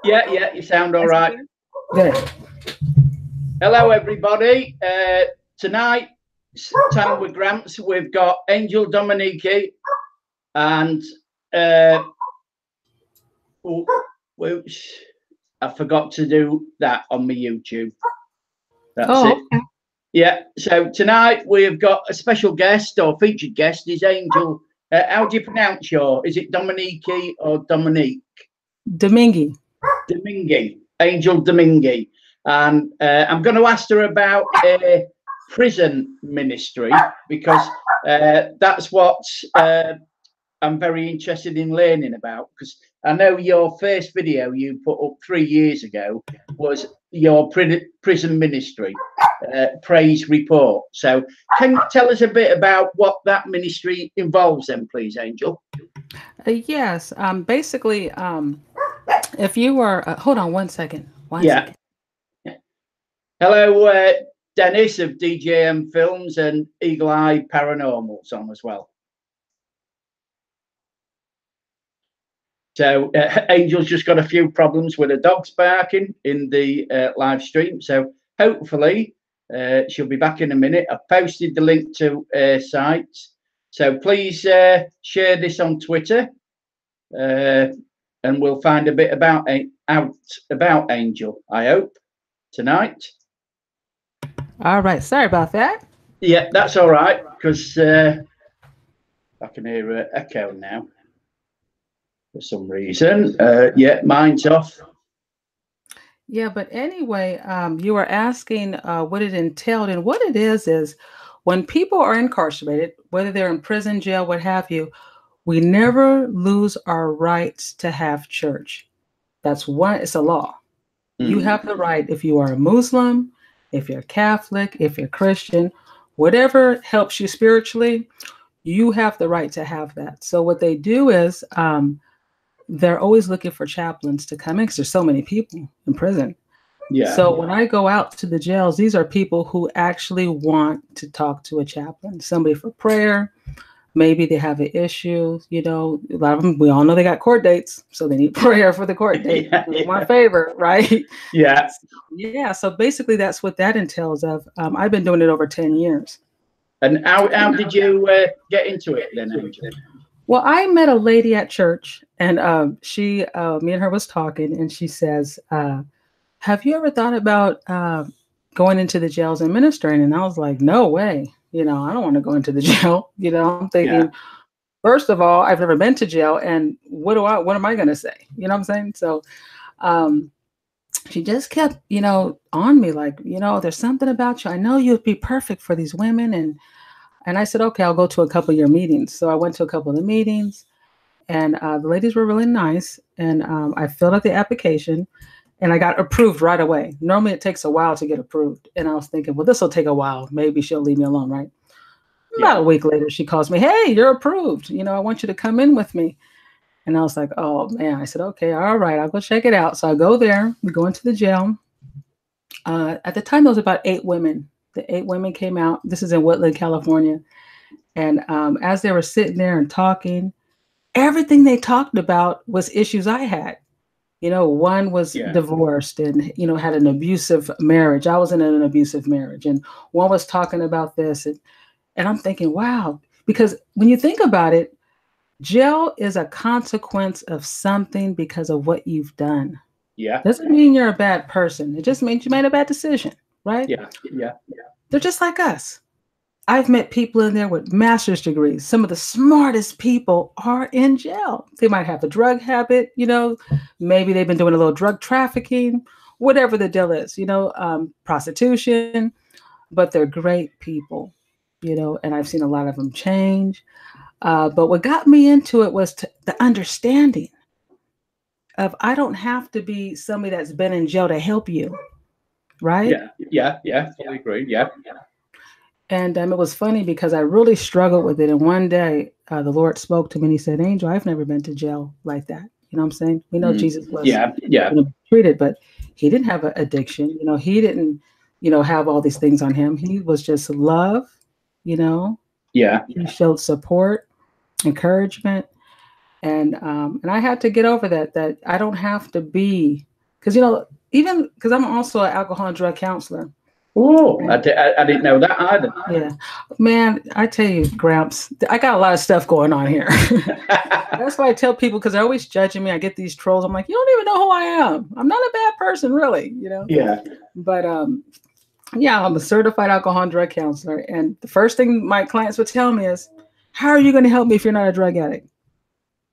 Yeah, you sound all right. Good. Hello, everybody. Tonight, time with Gramps, we've got Angel Domingue and which I forgot to do that on my YouTube. That's it. Okay. Yeah. So tonight we've got a special guest or featured guest is Angel. How do you pronounce your? Is it Dominique or Dominique? Domingue. Domingue. Angel Domingue. And I'm going to ask her about prison ministry because that's what I'm very interested in learning about. Because I know your first video you put up 3 years ago was your prison ministry praise report. So can you tell us a bit about what that ministry involves then, please, Angel? Yes. Basically, if you were, hold on one second. One Yeah. second. Hello, Dennis of DJM Films and Eagle Eye Paranormal's on as well. So Angel's just got a few problems with her dogs barking in the live stream. So hopefully she'll be back in a minute. I've posted the link to her site. So please share this on Twitter and we'll find a bit out about Angel, I hope, tonight. All right. Sorry about that. Yeah, that's all right, because I can hear an echo now for some reason. Yeah, mine's off. Yeah, but anyway, you were asking what it entailed, and what it is when people are incarcerated, whether they're in prison, jail, what have you, we never lose our rights to have church. That's one, it's a law. You have the right, if you are a Muslim, if you're Catholic, if you're Christian, whatever helps you spiritually, you have the right to have that. So what they do is they're always looking for chaplains to come in because there's so many people in prison. Yeah. So when I go out to the jails, these are people who actually want to talk to a chaplain, somebody for prayer. Maybe they have an issue, a lot of them, we all know they got court dates, so they need prayer for the court date. They want favor, right? Yeah. Yeah, so basically that's what that entails of. I've been doing it over 10 years. And how did you get into it then, Angel? Well, I met a lady at church, and me and her was talking, and she says, have you ever thought about going into the jails and ministering? And I was like, no way. I don't want to go into the jail. I'm thinking, first of all, I've never been to jail, and what am I going to say? You know what I'm saying? So she just kept, on me like, there's something about you. I know you'd be perfect for these women. And I said, okay, I'll go to a couple of your meetings. So I went to a couple of the meetings, and the ladies were really nice. And I filled out the application, and I got approved right away. Normally it takes a while to get approved. And I was thinking, well, this will take a while. Maybe she'll leave me alone, right? Yeah. About a week later, she calls me, hey, you're approved. I want you to come in with me. And I was like, oh, man. I said, okay, all right, I'll go check it out. So I go there. We go into the jail. At the time, there was about 8 women. The 8 women came out. This is in Woodland, California. And as they were sitting there and talking, everything they talked about was issues I had. One was divorced and, had an abusive marriage. I was in an abusive marriage. And one was talking about this. And I'm thinking, wow, because when you think about it, jail is a consequence of something because of what you've done. Yeah. Doesn't mean you're a bad person. It just means you made a bad decision, right? Yeah. They're just like us. I've met people in there with master's degrees. Some of the smartest people are in jail. They might have a drug habit, maybe they've been doing a little drug trafficking, whatever the deal is, prostitution, but they're great people, and I've seen a lot of them change. But what got me into it was the understanding of I don't have to be somebody that's been in jail to help you, right? Yeah, fully agree, yeah. And it was funny because I really struggled with it. And one day, the Lord spoke to me and he said, Angel, I've never been to jail like that. You know what I'm saying? We know Jesus was treated, but he didn't have an addiction. He didn't, have all these things on him. He was just love, Yeah. He showed support, encouragement. And I had to get over that I don't have to be Because, you know, even because I'm also an alcohol and drug counselor. Oh, I didn't know that either. Yeah, man, I tell you, Gramps, I got a lot of stuff going on here. That's why I tell people, because they're always judging me. I get these trolls. I'm like, you don't even know who I am. I'm not a bad person, really, you know? Yeah. But yeah, I'm a certified alcohol and drug counselor. And the first thing my clients would tell me is, how are you going to help me if you're not a drug addict?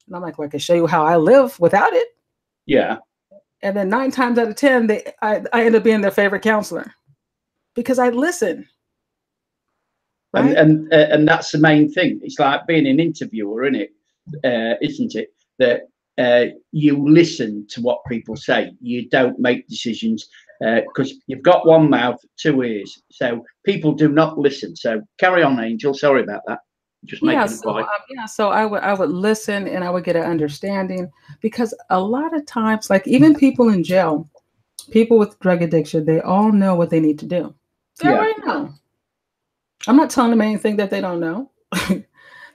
And I'm like, well, I can show you how I live without it. Yeah. And then 9 times out of 10, I end up being their favorite counselor because I listen. Right? And that's the main thing. It's like being an interviewer, isn't it? That you listen to what people say. You don't make decisions because you've got one mouth, 2 ears. So people do not listen. So carry on, Angel. Sorry about that. Just making a point. So I would listen and I would get an understanding, because a lot of times, like even people in jail, people with drug addiction, they all know what they need to do. They already know. I'm not telling them anything that they don't know.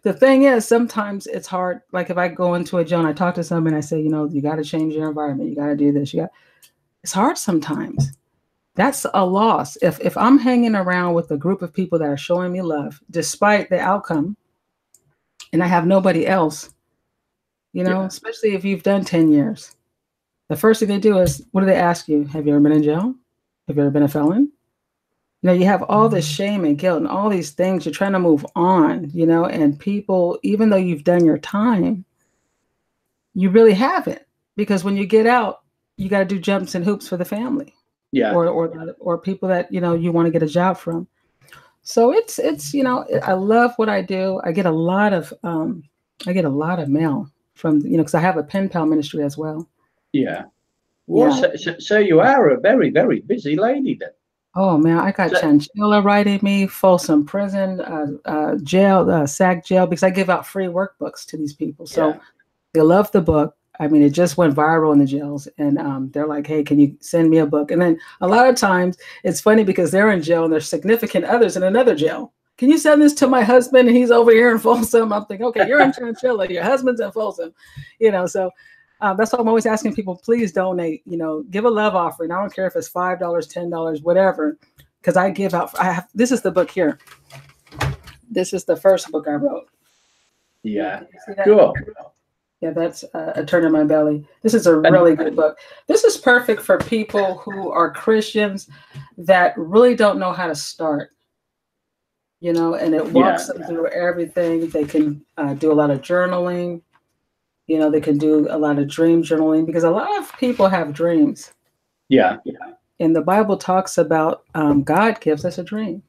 The thing is, sometimes it's hard. Like if I go into a jail and I talk to somebody and I say, you know, you got to change your environment. You got to do this. It's hard sometimes. That's a loss. If I'm hanging around with a group of people that are showing me love, despite the outcome, and I have nobody else, you know, especially if you've done 10 years, the first thing they do is, what do they ask you? Have you ever been in jail? Have you ever been a felon? You know, you have all this shame and guilt and all these things. You're trying to move on, you know, and people, even though you've done your time, you really haven't, because when you get out, you got to do jumps and hoops for the family, or people that, you know, you want to get a job from. So it's you know, I love what I do. I get a lot of mail from, you know, because I have a pen pal ministry as well. Yeah. Well, so you are a very, very busy lady then. Oh man, I got Chinchilla writing me, Folsom Prison, jail, SAC jail, because I give out free workbooks to these people. So they love the book. I mean, it just went viral in the jails, and they're like, hey, can you send me a book? And then a lot of times it's funny because they're in jail and there's significant others in another jail. Can you send this to my husband? And he's over here in Folsom. I'm thinking, okay, you're in Chinchilla, your husband's in Folsom, you know, so that's why I'm always asking people, please donate, you know, give a love offering. I don't care if it's $5, $10, whatever, because I give out. This is the book here. This is the first book I wrote. Yeah, cool. Yeah, that's A Turn in My Belly. This is a really good book. This is perfect for people who are Christians that really don't know how to start, you know, and it walks them through everything. They can do a lot of journaling. You know, they can do a lot of dream journaling, because a lot of people have dreams. Yeah. And the Bible talks about God gives us a dream.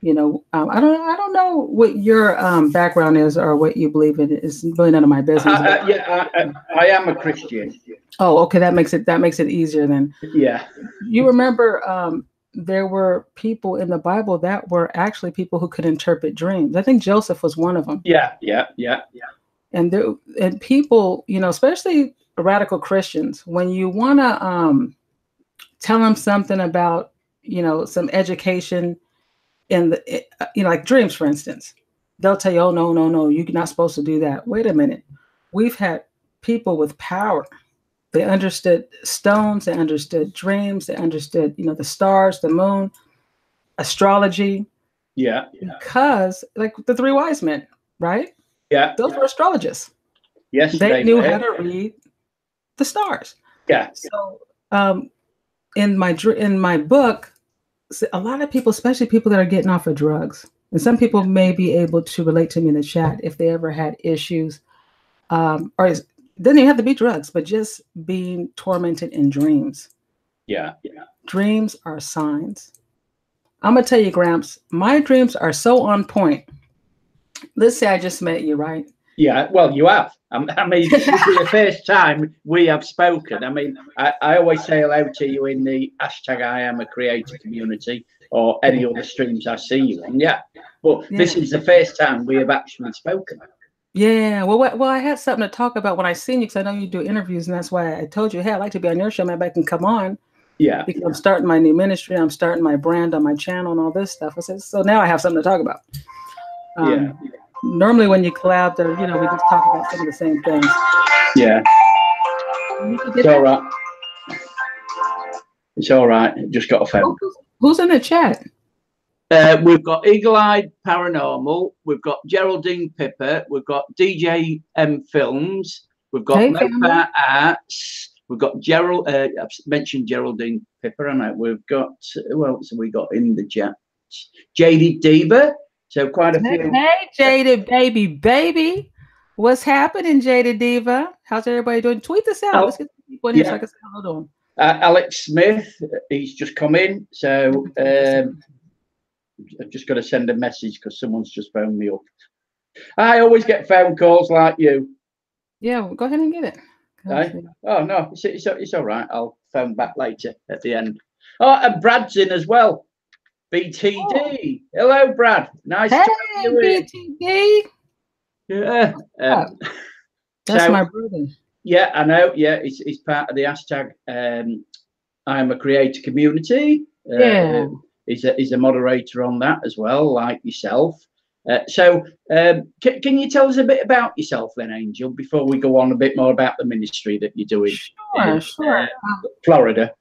You know, I don't know what your background is or what you believe in. It's really none of my business. I am a Christian. Oh, okay. That makes it easier then. Yeah. You remember there were people in the Bible that were actually people who could interpret dreams. I think Joseph was one of them. Yeah. And people, you know, especially radical Christians, when you want to tell them something about, you know, some education in the, you know, like dreams, for instance, they'll tell you, oh, no, you're not supposed to do that. Wait a minute. We've had people with power. They understood stones. They understood dreams. They understood, you know, the stars, the moon, astrology. Yeah. Because like the 3 wise men, right? Yeah, those were astrologists. Yes, they knew how to read the stars. Yeah. So, in my book, a lot of people, especially people that are getting off of drugs, and some people may be able to relate to me in the chat if they ever had issues, or doesn't even have to be drugs, but just being tormented in dreams. Yeah. Dreams are signs. I'm gonna tell you, Gramps, my dreams are so on point. Let's say I just met you, right? Yeah, well, you have. I mean, this is the first time we have spoken. I mean, I always say hello to you in the hashtag I am a creator community or any other streams I see you on. Yeah, but this is the first time we have actually spoken. Yeah, well, I had something to talk about when I seen you, because I know you do interviews, and that's why I told you, hey, I'd like to be on your show. Maybe I can come on. Yeah, because I'm starting my new ministry. I'm starting my brand on my channel and all this stuff. I said, so now I have something to talk about. Normally when you collab, you know, we just talk about some of the same things. Yeah. It's all right. It's all right. Just got a phone. Who's in the chat? We've got Eagle-Eyed Paranormal. We've got Geraldine Pipper. We've got DJ M Films. We've got Mopar Arts. We've got Gerald. I've mentioned Geraldine Pipper, and we've got who else have we got in the chat? Jaded Diva. So quite a few. Hey, Jaded baby. What's happening, Jaded Diva? How's everybody doing? Tweet this out. Let's get people in here so I can say hello to them. Alex Smith, he's just come in. So I've just got to send a message because someone's just phoned me up. I always get phone calls like you. Yeah, well, go ahead and get it. Oh, no, it's all right. I'll phone back later at the end. Oh, and Brad's in as well. BTD. Oh. Hello, Brad. Nice to have you BTD. Yeah. That's my brother. Yeah, I know. Yeah, it's part of the hashtag I'm a Creator community. Yeah. He's a moderator on that as well, like yourself. So can you tell us a bit about yourself then, Angel, before we go on a bit more about the ministry that you're doing? Sure. Florida.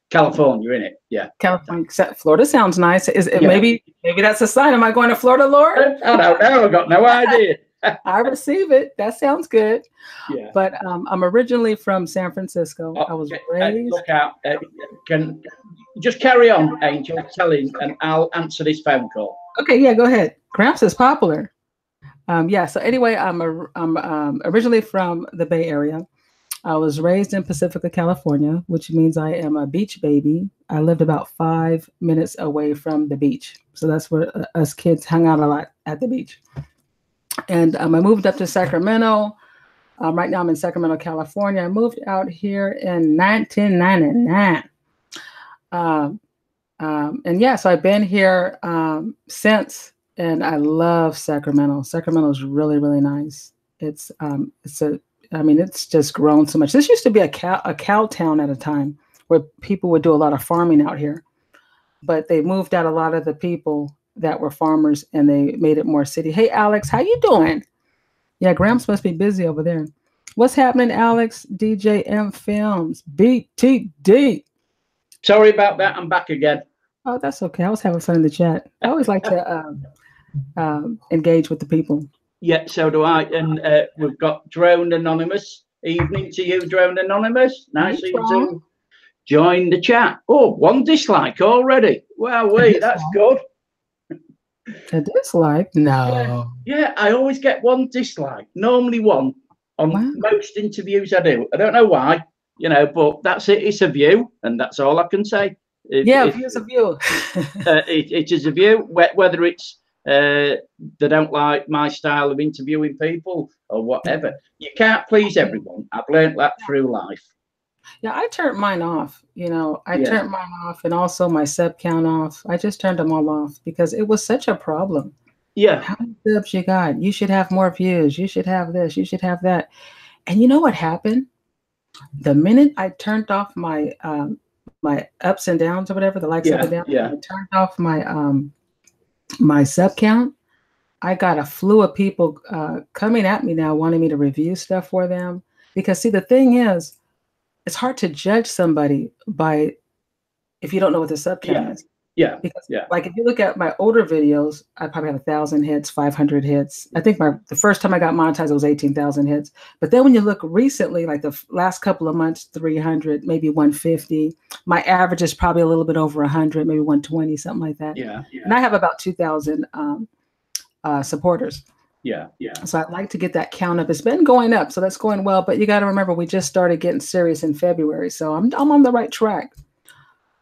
California, innit? Yeah. California, except Florida sounds nice. Maybe that's a sign? Am I going to Florida, Lord? I don't know. I've got no idea. I receive it. That sounds good. Yeah. But I'm originally from San Francisco. I was raised. Look out. Can just carry on, Angel, telling, and I'll answer this phone call. Okay, yeah, go ahead. Gramps is popular. So anyway, I'm originally from the Bay Area. I was raised in Pacifica, California, which means I am a beach baby. I lived about 5 minutes away from the beach. So that's where us kids hung out a lot, at the beach. And I moved up to Sacramento. Right now I'm in Sacramento, California. I moved out here in 1999. So I've been here since, and I love Sacramento. Sacramento is really, really nice. It's just grown so much. This used to be a cow town at a time where people would do a lot of farming out here, but they moved out a lot of the people that were farmers and they made it more city. Hey, Alex, how you doing? Yeah, Gramps must be busy over there. What's happening, Alex? DJ M Films, BTD. Sorry about that. I'm back again. Oh, that's okay. I was having fun in the chat. I always like to engage with the people. Yeah, so do I. And we've got Drone Anonymous. Evening to you, Drone Anonymous. Nice of you to join the chat. Oh, 1 dislike already. Wow, that's good. A dislike? No. Yeah, I always get 1 dislike. Normally 1 on most interviews I do. I don't know why, but that's it. It's a view, and that's all I can say. View's a view. It is a view. Whether it's they don't like my style of interviewing people or whatever. You can't please everyone. I've learned that through life. Yeah, I turned mine off. Turned mine off, and also my sub count off. I just turned them all off because it was such a problem. Yeah. How many subs you got? You should have more views. You should have this. You should have that. And you know what happened? The minute I turned off my my ups and downs or whatever, the likes up and downs, I turned off my my sub count, I got a slew of people coming at me now wanting me to review stuff for them. Because see, the thing is, it's hard to judge somebody if you don't know what the sub count is. Yeah. Because like if you look at my older videos, I probably had 1,000 hits, 500 hits. I think the first time I got monetized, it was 18,000 hits. But then when you look recently, like the last couple of months, 300, maybe 150. My average is probably a little bit over 100, maybe 120, something like that. Yeah. And I have about 2,000 supporters. Yeah. So I'd like to get that count up. It's been going up, so that's going well. But you got to remember, we just started getting serious in February, so I'm on the right track.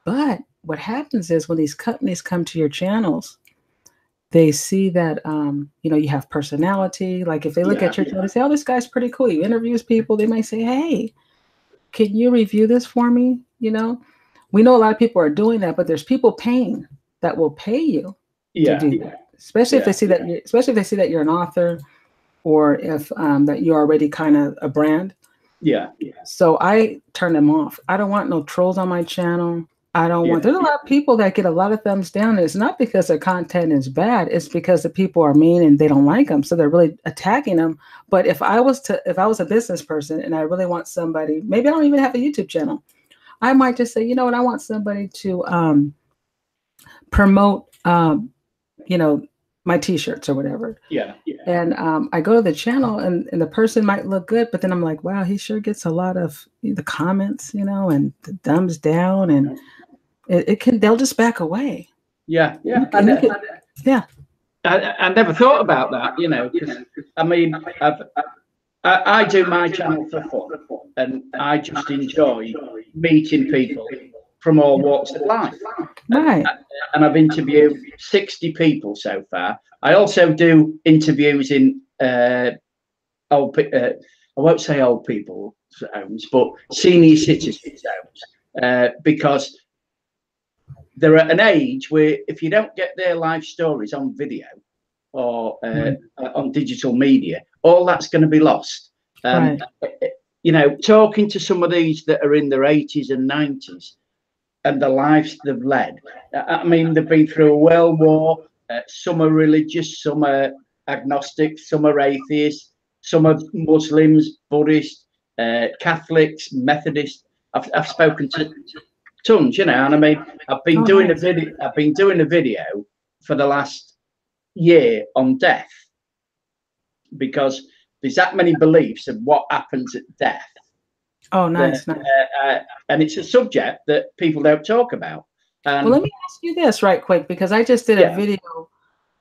But what happens is when these companies come to your channels, they see that you have personality. Like if they look at your channel, they say, "Oh, this guy's pretty cool. He interviews people." They might say, "Hey, can you review this for me?" We know a lot of people are doing that, but there's people paying that will pay you to do that. Especially if they see that you're an author, or if that you're already kind of a brand. Yeah. So I turn them off. I don't want no trolls on my channel. I don't want. There's a lot of people that get a lot of thumbs down. It's not because their content is bad. It's because the people are mean and they don't like them, so they're really attacking them. But if I was a business person and I really want somebody, maybe I don't even have a YouTube channel. I might just say, you know what, I want somebody to promote, you know, my t-shirts or whatever. Yeah. And I go to the channel and the person might look good, but then I'm like, wow, he sure gets a lot of the comments, you know, and the thumbs down, and they'll just back away. Yeah. I never thought about that, you know, because I mean, I do my channel for fun, and I just enjoy meeting people from all walks of life. Right. And I've interviewed 60 people so far. I also do interviews in I won't say old people's homes, but senior citizens' homes, because they're at an age where if you don't get their life stories on video or on digital media, all that's going to be lost. Right. You know, talking to some of these that are in their 80s and 90s and the lives they've led. I mean, they've been through a world war. Some are religious, some are agnostic, some are atheists, some are Muslims, Buddhists, Catholics, Methodists. I've spoken to tons, you know, and I mean, I've been doing a video for the last year on death, because there's that many beliefs of what happens at death. Oh, nice. And it's a subject that people don't talk about. Well, let me ask you this right quick, because I just did a video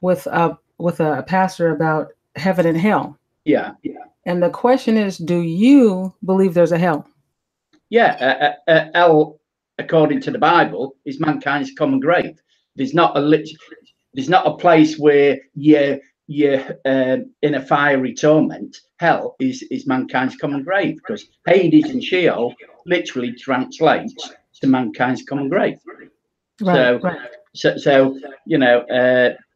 with a pastor about heaven and hell. Yeah. And the question is, do you believe there's a hell? Yeah. Hell, according to the Bible, is mankind's common grave. There's not a place where you're in a fiery torment. Hell is mankind's common grave, because Hades and Sheol literally translates to mankind's common grave. Right, so you know,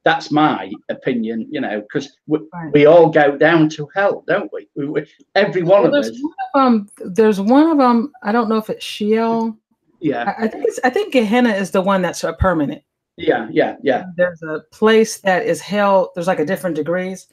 that's my opinion, you know, because we all go down to hell, don't we? Every one of us. There's one of them. I don't know if it's Sheol. Yeah, I think Gehenna is the one that's permanent. Yeah. There's a place that is hell. There's like a different degrees.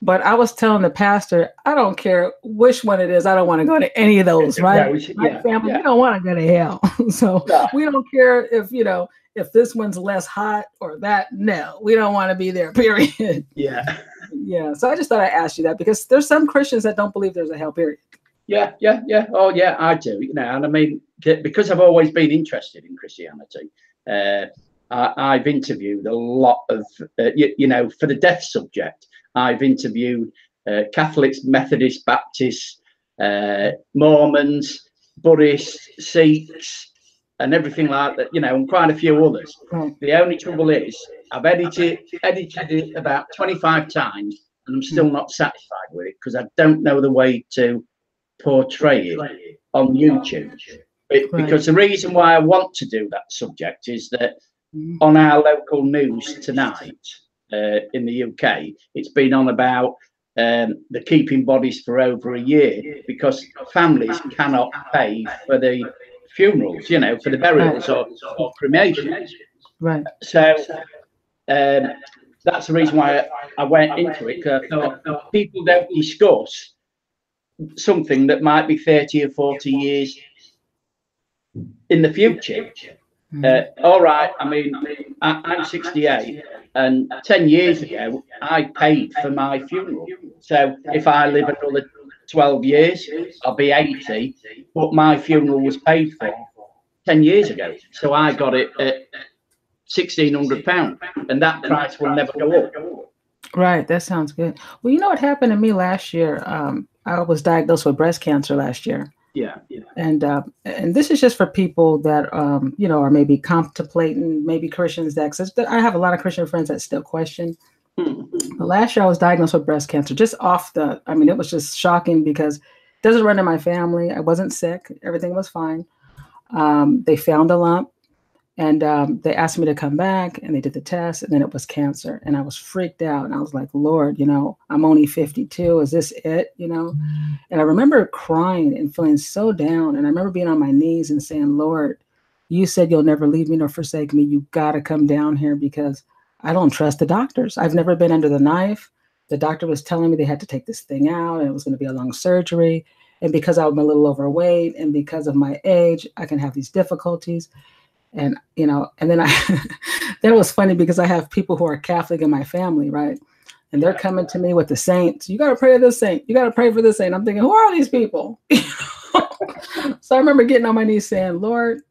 But I was telling the pastor, I don't care which one it is. I don't want to go to any of those, right? My family, we don't want to go to hell. So we don't care if, you know, if this one's less hot or that. No, we don't want to be there, period. Yeah. Yeah. So I just thought I'd ask you that, because there's some Christians that don't believe there's a hell, period. Yeah. Oh, yeah, I do. You know, and I mean, because I've always been interested in Christianity, I've interviewed a lot of, you know, for the death subject, I've interviewed Catholics, Methodists, Baptists, Mormons, Buddhists, Sikhs, and everything like that, you know, and quite a few others. The only trouble is I've edited it about 25 times, and I'm still not satisfied with it, because I don't know the way to portray it on YouTube. Because the reason why I want to do that subject is that on our local news tonight in the UK, it's been on about the keeping bodies for over a year, because families cannot pay for the funerals, you know, for the burials or cremation. Right. So that's the reason why I went into it, because I thought people don't discuss something that might be 30 or 40 years in the future. All right, I mean, I'm 68, and 10 years ago, I paid for my funeral. So if I live another 12 years, I'll be 80, but my funeral was paid for 10 years ago. So I got it at £1,600, and that price will never go up. Right, that sounds good. Well, you know what happened to me last year? I was diagnosed with breast cancer last year. Yeah. And this is just for people that you know, are maybe contemplating, maybe Christians that I have a lot of Christian friends that still question. But last year I was diagnosed with breast cancer, just I mean, it was just shocking, because it doesn't run in my family. I wasn't sick. Everything was fine. They found a lump, and they asked me to come back, and they did the test, and then it was cancer. And I was freaked out, and I was like, Lord, you know, I'm only 52. Is this it? You know? And I remember crying and feeling so down. And I remember being on my knees and saying, Lord, you said you'll never leave me nor forsake me. You got to come down here, because I don't trust the doctors. I've never been under the knife. The doctor was telling me they had to take this thing out, and it was going to be a long surgery. And because I'm a little overweight and because of my age, I can have these difficulties. And, you know, and then then it was funny because I have people who are Catholic in my family, right? And they're coming to me with the saints. You got to pray to this saint. You got to pray for this saint. I'm thinking, who are these people? So I remember getting on my knees saying, Lord,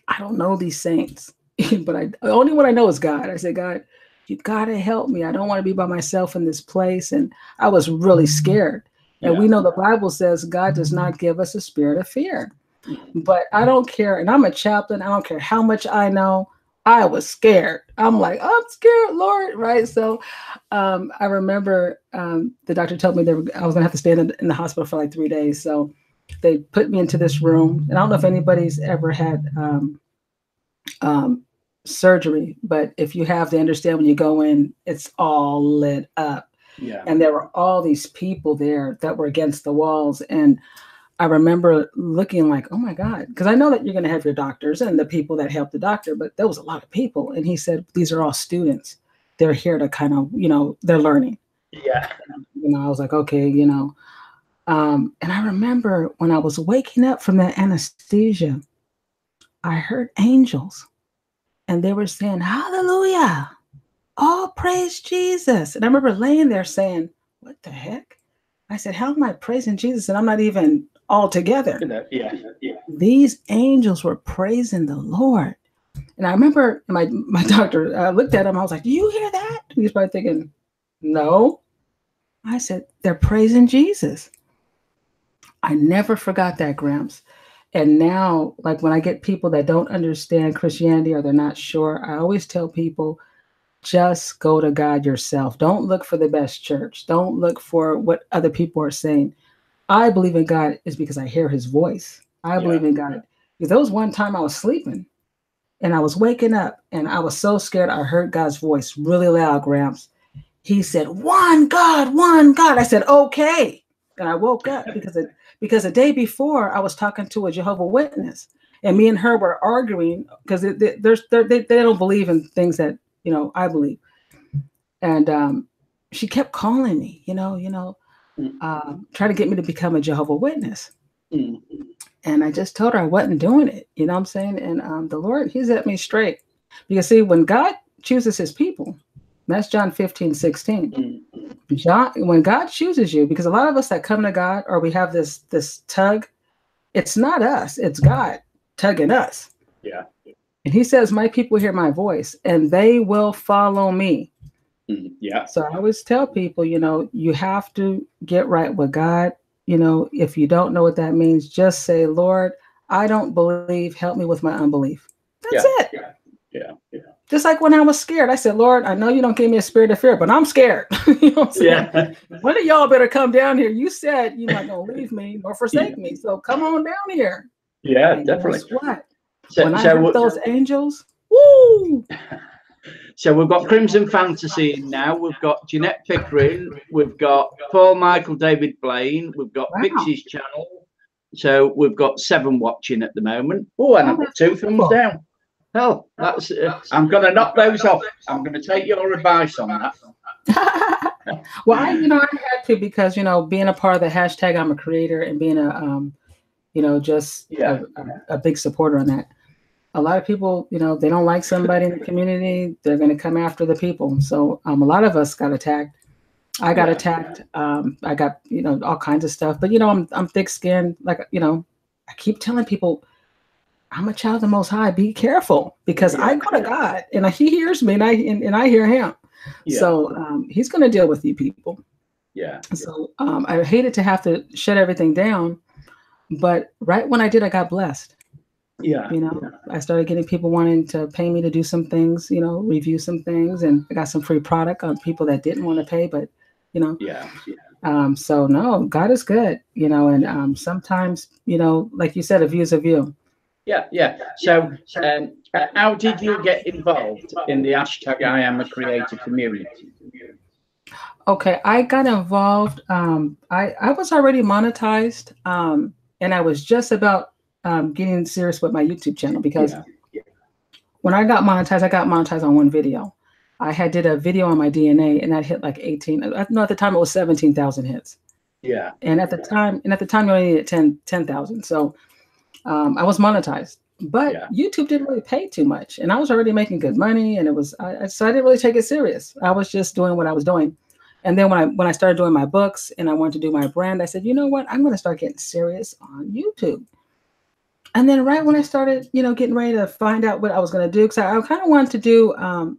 I don't know these saints, but the only one I know is God. I said, God, you got to help me. I don't want to be by myself in this place. And I was really scared. And we know the Bible says God does not give us a spirit of fear. But I don't care. And I'm a chaplain. I don't care how much I know. I was scared. I'm like, I'm scared, Lord. Right. So I remember the doctor told me I was going to have to stay in the hospital for like 3 days. So they put me into this room. And I don't know if anybody's ever had surgery, but if you have, they understand when you go in, it's all lit up. Yeah. And there were all these people there that were against the walls. And I remember looking like, oh my God, because I know that you're going to have your doctors and the people that help the doctor, but there was a lot of people. And he said, these are all students. They're here to kind of, you know, they're learning. Yeah. You know, I was like, okay, you know. And I remember when I was waking up from that anesthesia, I heard angels and they were saying, hallelujah. Oh, praise Jesus. And I remember laying there saying, what the heck? I said, how am I praising Jesus? And I'm not even all together. Yeah. These angels were praising the Lord. And I remember my doctor looked at him. I was like, do you hear that? And he's probably thinking, no. I said, they're praising Jesus. I never forgot that, Gramps. And now, like when I get people that don't understand Christianity or they're not sure, I always tell people, just go to God yourself. Don't look for the best church. Don't look for what other people are saying. I believe in God is because I hear his voice. I believe in God. Because there was one time I was sleeping and I was waking up and I was so scared. I heard God's voice really loud, Gramps. He said, one God, one God. I said, okay. And I woke up because the day before I was talking to a Jehovah's Witness and me and her were arguing because they don't believe in things that, you know, I believe. And she kept calling me, trying to get me to become a Jehovah's Witness. And I just told her I wasn't doing it. You know what I'm saying? And the Lord, he set me straight. Because see, when God chooses his people, that's John 15:16. When God chooses you, because a lot of us that come to God or we have this tug, it's not us, it's God tugging us. Yeah. And he says, my people hear my voice and they will follow me. Yeah. So I always tell people, you have to get right with God. If you don't know what that means, just say, Lord, I don't believe, help me with my unbelief. That's it. Yeah. Just like when I was scared, I said, Lord, I know you don't give me a spirit of fear, but I'm scared. You know what I'm saying? Yeah. One of y'all better come down here. You said you're not going to leave me nor forsake me. So come on down here. Yeah, and definitely. Guess what? When I heard those angels, woo! So we've got Crimson Fantasy in now. We've got Jeanette Pickering. We've got Paul Michael David Blaine. We've got Pixie's channel. So we've got 7 watching at the moment. Oh, and I've got 2 thumbs down. Hell, that's I'm going to knock those off. I'm going to take your advice on that. Well, I had to because, being a part of the hashtag I'm a creator and being a, a big supporter on that. A lot of people, they don't like somebody in the community. They're going to come after the people. So a lot of us got attacked. I got attacked. I got, all kinds of stuff. But, I'm thick-skinned. Like, I keep telling people, I'm a child of the Most High. Be careful because I go to God and he hears me and I hear him. Yeah. So he's going to deal with you people. Yeah. So I hated to have to shut everything down. But right when I did, I got blessed. Yeah. I started getting people wanting to pay me to do some things, review some things. And I got some free product on people that didn't want to pay, but, Yeah. So no, God is good, and sometimes, like you said, a view is a view. Yeah. So how did you get involved in the hashtag I am a creator community? Okay, I got involved. I was already monetized, and I was just about getting serious with my YouTube channel because when I got monetized on one video. I did a video on my DNA, and that hit like 18. I know at the time it was 17,000 hits. Yeah. And at the time, you only needed 10,000. So I was monetized, but YouTube didn't really pay too much, and I was already making good money, and it was so I didn't really take it serious. I was just doing what I was doing. And then when I started doing my books and I wanted to do my brand, I said, you know what, I'm going to start getting serious on YouTube. And then right when I started, getting ready to find out what I was going to do, because I kind of wanted to do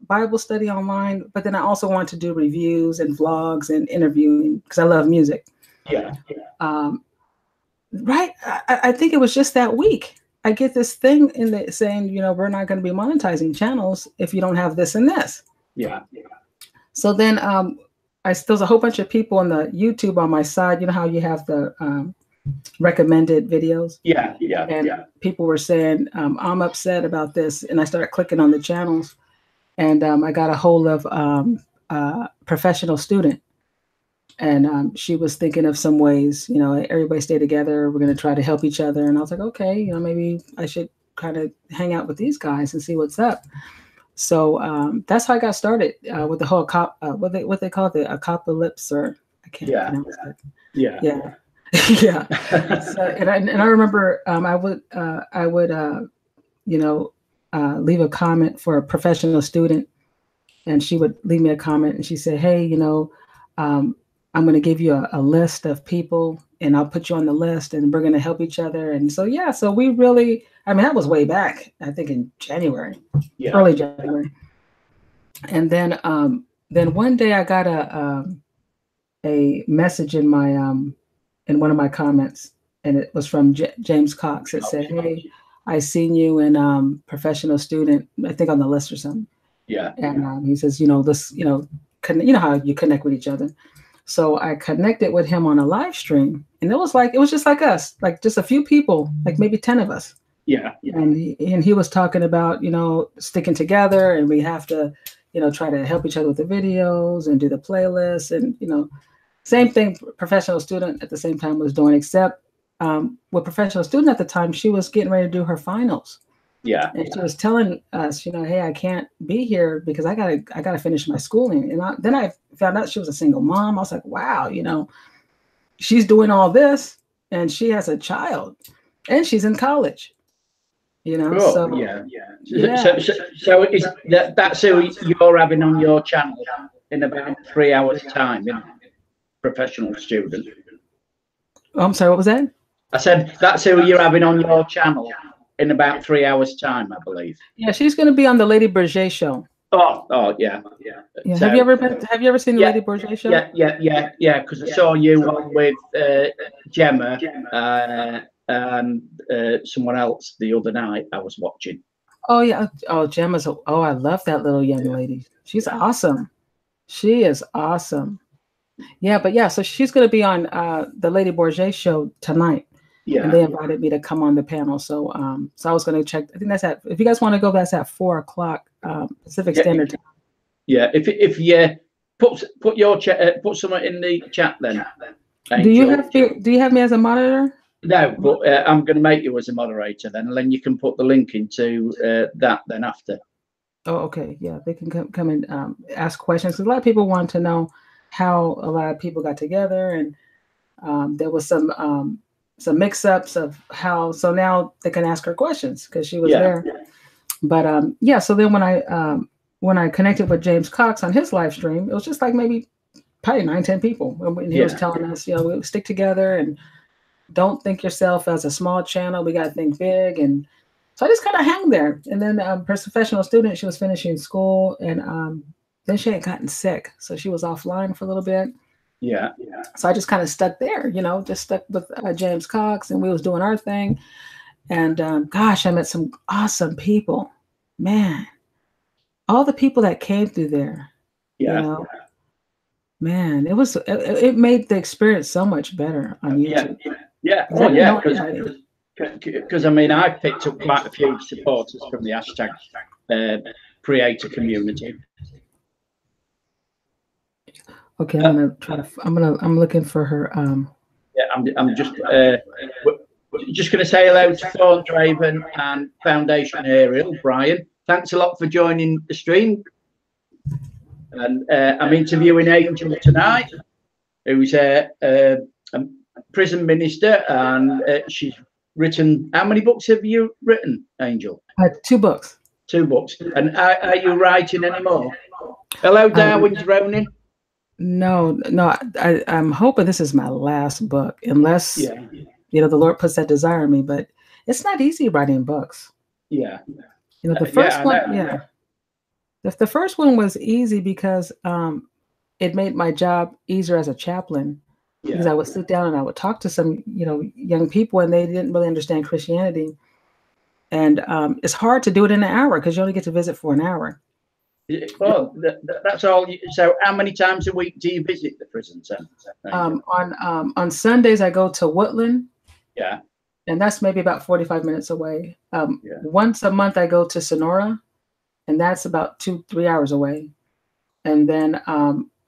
Bible study online, but then I also wanted to do reviews and vlogs and interviewing because I love music. Yeah. Right. I think it was just that week. I get this thing saying, we're not going to be monetizing channels if you don't have this and this. Yeah. So then there's a whole bunch of people on the YouTube on my side. You know how you have the recommended videos? Yeah. And people were saying, I'm upset about this. And I started clicking on the channels, and I got a hold of a professional student. And she was thinking of some ways, everybody stay together. We're going to try to help each other. And I was like, okay, maybe I should kind of hang out with these guys and see what's up. So that's how I got started with the whole what they call it, the apocalypse, or I can't pronounce it. Yeah. Yeah. So, and I remember I would leave a comment for a professional student, and she would leave me a comment, and she said, hey, I'm going to give you a list of people, and I'll put you on the list, and we're going to help each other. And so, so we really, that was way back, I think in January, early January. And then one day I got a message in my, in one of my comments, and it was from James Cox. It said, hey, I seen you in professional student, I think on the list or something. Yeah. And he says, this, how you connect with each other. So I connected with him on a live stream, and it was just like us, like just a few people, like maybe 10 of us. Yeah. And he was talking about, sticking together, and we have to, try to help each other with the videos and do the playlists, and, same thing professional student at the same time was doing, except with professional student at the time, she was getting ready to do her finals. Yeah. And she was telling us, hey, I can't be here because I gotta finish my schooling. And then I found out she was a single mom. I was like, wow, she's doing all this, and she has a child, and she's in college. Cool. So yeah. So is that's who you're having on your channel in about 3 hours' time, professional student. Oh, I'm sorry, what was that? I said that's who you're having on your channel in about 3 hours' time, I believe. Yeah, she's going to be on the Lady Bourget show. Oh, yeah. So, have you ever seen the Lady Bourget show? Yeah. Because I saw you on with Gemma and someone else the other night. I was watching. Oh yeah. Oh, Gemma's. I love that little young lady. She's awesome. She is awesome. Yeah, but so she's going to be on the Lady Bourget show tonight. Yeah. And they invited me to come on the panel. So I was going to check. I think that's if you guys want to go, that's at 4:00 Pacific Standard Time. Yeah. If you put your put someone in the chat then. Do you have me as a monitor? No, but I'm going to make you as a moderator then, and then you can put the link into that then after. Oh, okay. Yeah, they can come and ask questions. Because a lot of people want to know how a lot of people got together, and there was some mix-ups of how. So now they can ask her questions because she was there. But so then when I connected with James Cox on his live stream, it was just like maybe probably 9-10 people, and he was telling us, we stick together and don't think yourself as a small channel. We got to think big. And so I just kind of hang there. And then professional student, she was finishing school, and then she had gotten sick. So she was offline for a little bit. Yeah. So I just kind of stuck there, just stuck with James Cox, and we was doing our thing. And gosh, I met some awesome people, man. All the people that came through there, man, it made the experience so much better on YouTube. Yeah. Oh, yeah. Because I picked up quite a few supporters from the hashtag creator community. Okay, I'm gonna try to. I'm looking for her. I'm just going to say hello to Thorn Draven and Foundation Ariel, Brian. Thanks a lot for joining the stream. And I'm interviewing Angel tonight, who's prison minister, and she's written. How many books have you written, Angel? 2 books. 2 books. And are you writing any more? Hello, Darwin's Ronin. No, I'm hoping this is my last book, unless you know the Lord puts that desire in me. But it's not easy writing books. Yeah. You know, the first one, the first one was easy because it made my job easier as a chaplain. Because I would sit down and I would talk to some, you know, young people, and they didn't really understand Christianity. And it's hard to do it in an hour because you only get to visit for an hour. Well, that's all. So, how many times a week do you visit the prison center? On Sundays, I go to Woodland. Yeah. And that's maybe about 45 minutes away. Once a month, I go to Sonora, and that's about 2-3 hours away. And then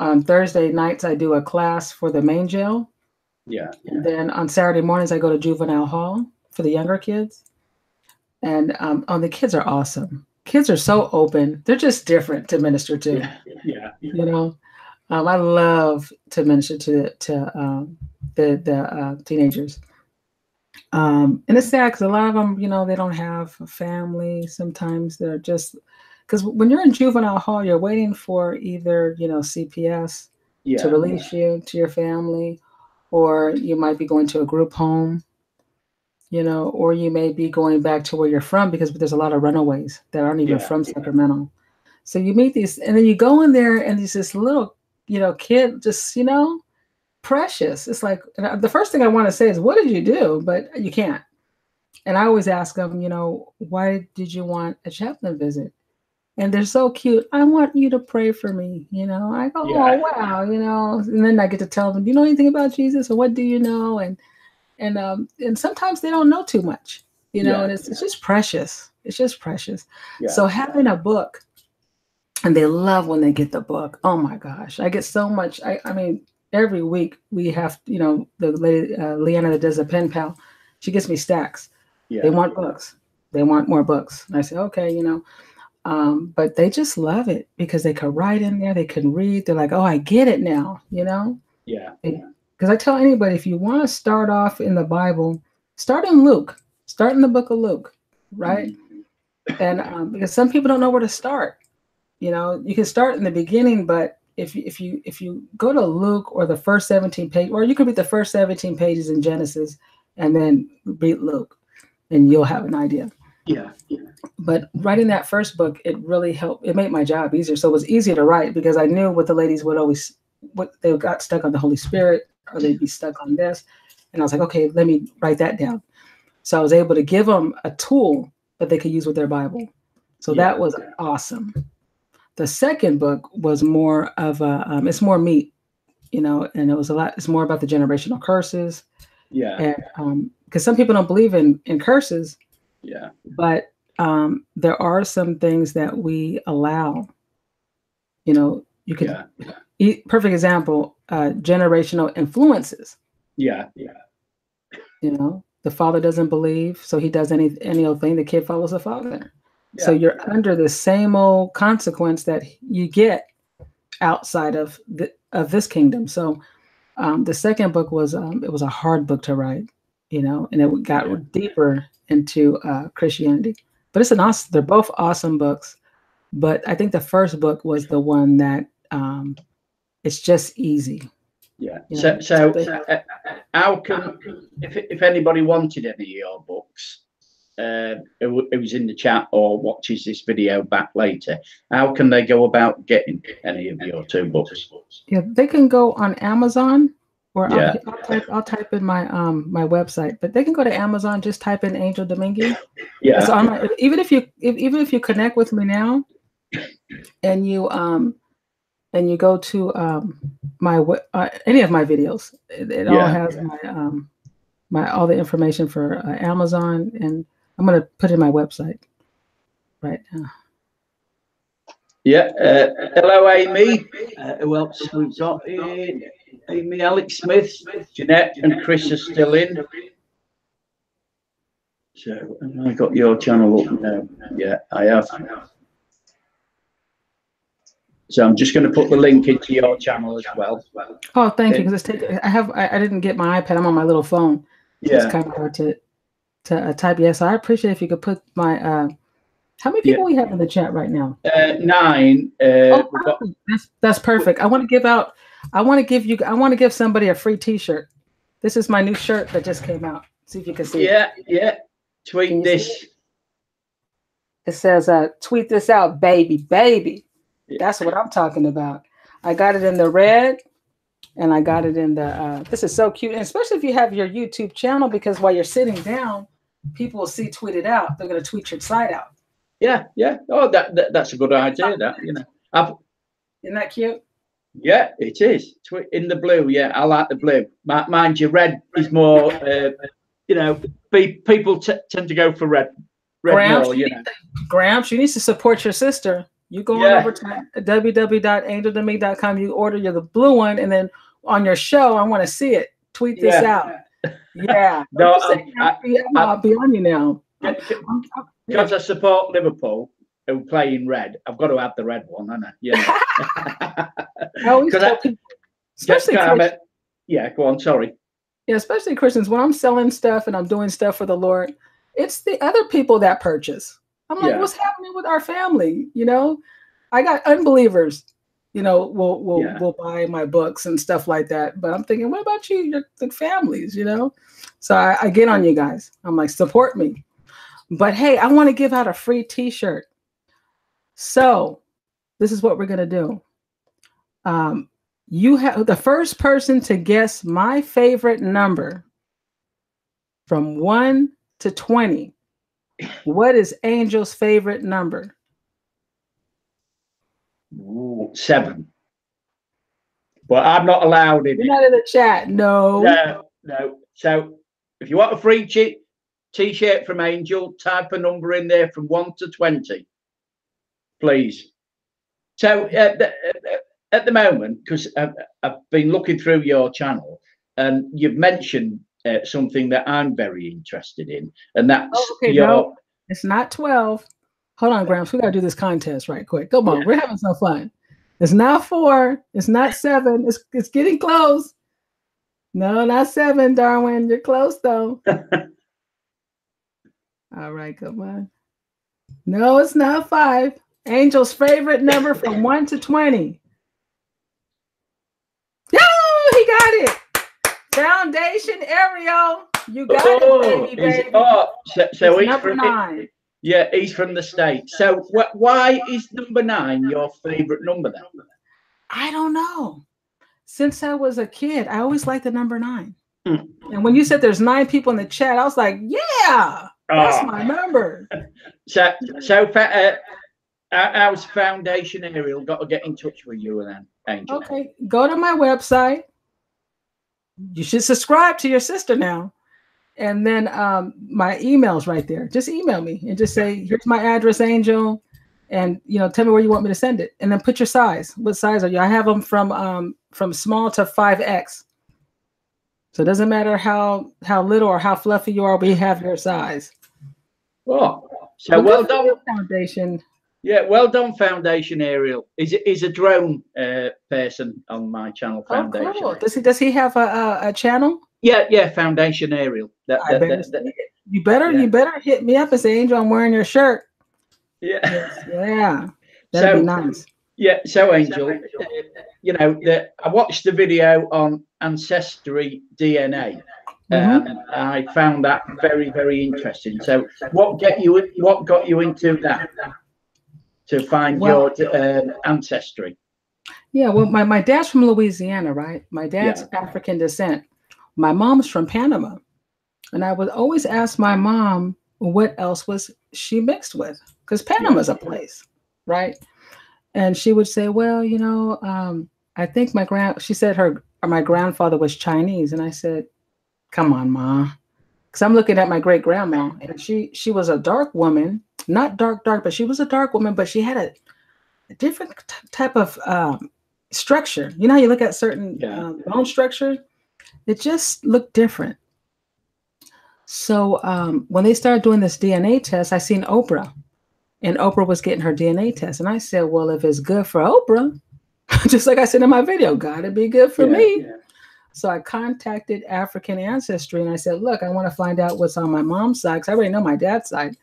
on Thursday nights, I do a class for the main jail. Yeah. And then on Saturday mornings, I go to juvenile hall for the younger kids. And the kids are awesome. Kids are so open. They're just different to minister to. Yeah. You know, I love to minister to the teenagers. And it's sad because a lot of them, you know, they don't have a family. Sometimes they're just, because when you're in juvenile hall, you're waiting for either, you know, CPS to release you to your family, or you might be going to a group home, you know, or you may be going back to where you're from, because there's a lot of runaways that aren't even from Sacramento. So you meet these, and then you go in there, and there's this little, you know, kid, just, you know, precious. It's like, the first thing I want to say is, what did you do? But you can't. And I always ask them, you know, why did you want a chaplain visit? And they're so cute. I want you to pray for me. You know, I go, oh, wow, you know, and then I get to tell them, do you know anything about Jesus, or what do you know? And sometimes they don't know too much, you know, and it's just precious. It's just precious. Yeah. So having a book, and they love when they get the book. Oh my gosh, I get so much. I mean, every week we have, you know, the lady, Leanna, that does a pen pal, she gets me stacks. Yeah. They want books. They want more books. And I say, okay, you know, but they just love it because they can write in there. They can read. They're like, oh, I get it now, you know? Yeah. Because I tell anybody, if you want to start off in the Bible, start in Luke. Start in the book of Luke, right? Mm-hmm. And because some people don't know where to start. You know, you can start in the beginning, but if you go to Luke, or the first 17 pages, or you could read the first 17 pages in Genesis and then read Luke, and you'll have an idea. Yeah. But writing that first book, it really helped. It made my job easier. So it was easier to write because I knew what the ladies would always, what they got stuck on the Holy Spirit, or they'd be stuck on this. And I was like, okay, let me write that down. So I was able to give them a tool that they could use with their Bible. So that was awesome. The second book was more of a, it's more meat, you know, and it was a lot, it's more about the generational curses. Yeah. And because some people don't believe in curses. Yeah. But there are some things that we allow, you know, you could, perfect example, generational influences. Yeah. Yeah. You know, the father doesn't believe, so he does any old thing. The kid follows the father. Yeah. So you're under the same old consequence that you get outside of this kingdom. So the second book was it was a hard book to write, you know, and it got deeper into Christianity. But it's an awesome. They're both awesome books. But I think the first book was the one that it's just easy. Yeah. You know? So how can, if anybody wanted any of your books, it was in the chat or watches this video back later, how can they go about getting any of your 2 books? Yeah, they can go on Amazon, or I'll type in my my website, but they can go to Amazon, just type in Angel Domingue. Yeah. So even if you connect with me now, and you go to my any of my videos, it all has my all the information for Amazon, and I'm going to put in my website right now. Yeah. Hello, Amy. Who else we've got in? Amy, Alex Smith, Jeanette, and Chris are still in. So I got your channel up now. Yeah, I have. So I'm just going to put the link into your channel as well. Oh, thank you. Because I didn't get my iPad. I'm on my little phone. So it's kind of hard to type. Yes, I appreciate if you could put my. How many people we have in the chat right now? 9. That's perfect. I want to give somebody a free T-shirt. This is my new shirt that just came out. See if you can see it. Yeah. Tweet this. It says, tweet this out, baby. That's what I'm talking about. I got it in the red and I got it in the, this is so cute. And especially if you have your YouTube channel, because while you're sitting down, people will see tweet it out. They're going to tweet your site out. Yeah. Oh, that's a good idea, that, you know. Isn't that cute? Yeah, it is. In the blue, yeah, I like the blue. Mind you, red is more, you know, people tend to go for red Gramps, more, you know. Gramps, you need to support your sister. You go on over to www.angeldomingue.com, you order the blue one, and then on your show, I want to see it. Tweet this out. Yeah. No, I'll be on you now. Because I support Liverpool, who play in red. I've got to have the red one, haven't I? Yeah. I always tell people, especially yeah, go on, sorry. Yeah, especially Christians, when I'm selling stuff and I'm doing stuff for the Lord, it's the other people that purchase. I'm like, what's happening with our family? You know, I got unbelievers, you know, will buy my books and stuff like that. But I'm thinking, what about you, the families, you know? So I get on you guys. I'm like, support me. But hey, I want to give out a free T-shirt. So this is what we're going to do. You have the first person to guess my favorite number from 1 to 20. What is Angel's favorite number? 7. But I'm not allowed in. You're not in the chat. No. So if you want a free T-shirt from Angel, type a number in there from 1 to 20, please. So at the moment, because I've been looking through your channel, and you've mentioned something that I'm very interested in, and that's no, it's not 12. Hold on, Gramps. We got to do this contest right quick. Come on, we're having some fun. It's not 4. It's not 7. It's getting close. No, not 7, Darwin. You're close though. All right, come on. No, it's not 5. Angel's favorite number from 1 to 20. Oh, he got it. Foundation Ariel. You got it, baby. So he's number 9. Yeah, he's from the States. So why is number 9 your favorite number then? I don't know. Since I was a kid, I always liked the number 9. And when you said there's 9 people in the chat, I was like, yeah, that's my number. So how's Foundation Ariel got to get in touch with you then, Angel? Okay, go to my website. You should subscribe to your sister now. And then my email's right there. Just email me and just say, here's my address, Angel. And, you know, tell me where you want me to send it. And then put your size. What size are you? I have them from small to 5X. So it doesn't matter how little or how fluffy you are, we have your size. Oh, so well done. Foundation. Yeah, well done, Foundation Ariel. Is a drone person on my channel, Foundation. Oh, cool. Does he have a channel? Yeah, Foundation Ariel. You better hit me up and say, Angel, I'm wearing your shirt. Yeah. That'd be nice. Yeah, so Angel, you know, I watched the video on Ancestry DNA. I found that very, very interesting. So what got you into that, to find your ancestry? Yeah, well, my dad's from Louisiana, right? My dad's African descent. My mom's from Panama. And I would always ask my mom what else was she mixed with, because Panama's a place, right? And she would say, well, you know, I think my grandfather was Chinese. And I said, come on, Ma. Because I'm looking at my great grandma, and she was a dark woman, not dark, but she was a dark woman, but she had a different type of structure. You know how you look at certain bone structure? It just looked different. So when they started doing this DNA test, I seen Oprah. and Oprah was getting her DNA test. And I said, well, if it's good for Oprah, just like I said in my video, gotta be good for me. Yeah. So I contacted African Ancestry and I said, look, I want to find out what's on my mom's side, because I already know my dad's side.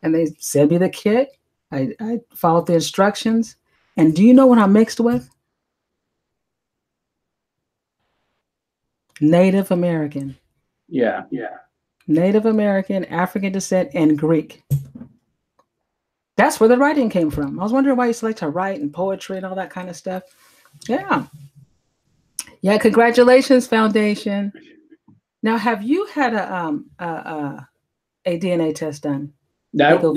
And they sent me the kit. I followed the instructions. And do you know what I'm mixed with? Native American. Yeah. Native American, African descent, and Greek. That's where the writing came from. I was wondering why you like to write and poetry and all that kind of stuff. Yeah. Yeah, congratulations, Foundation. Now, have you had a DNA test done? No,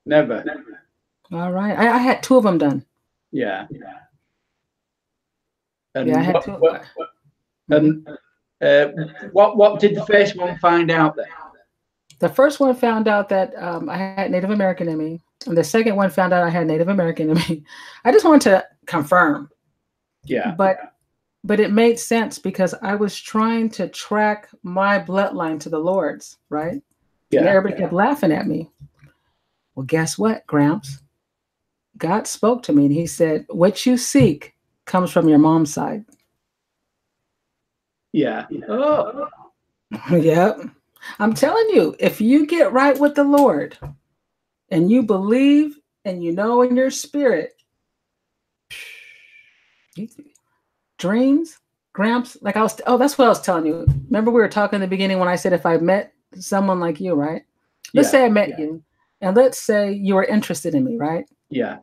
never. All right. I had 2 of them done. Yeah. And I had 2 of them. What did the first one find out then? The first one found out that I had Native American in me. And the second one found out I had Native American in me. I just wanted to confirm. Yeah. But it made sense because I was trying to track my bloodline to the Lord's, right? Yeah. And everybody kept laughing at me. Well, guess what, Gramps? God spoke to me and he said, what you seek comes from your mom's side. Yeah. Oh. Yep. I'm telling you, if you get right with the Lord and you believe and you know in your spirit, dreams, Gramps, like that's what I was telling you. Remember we were talking in the beginning when I said if I met someone like you, right? Let's say I met you, and let's say you were interested in me, right? Yeah.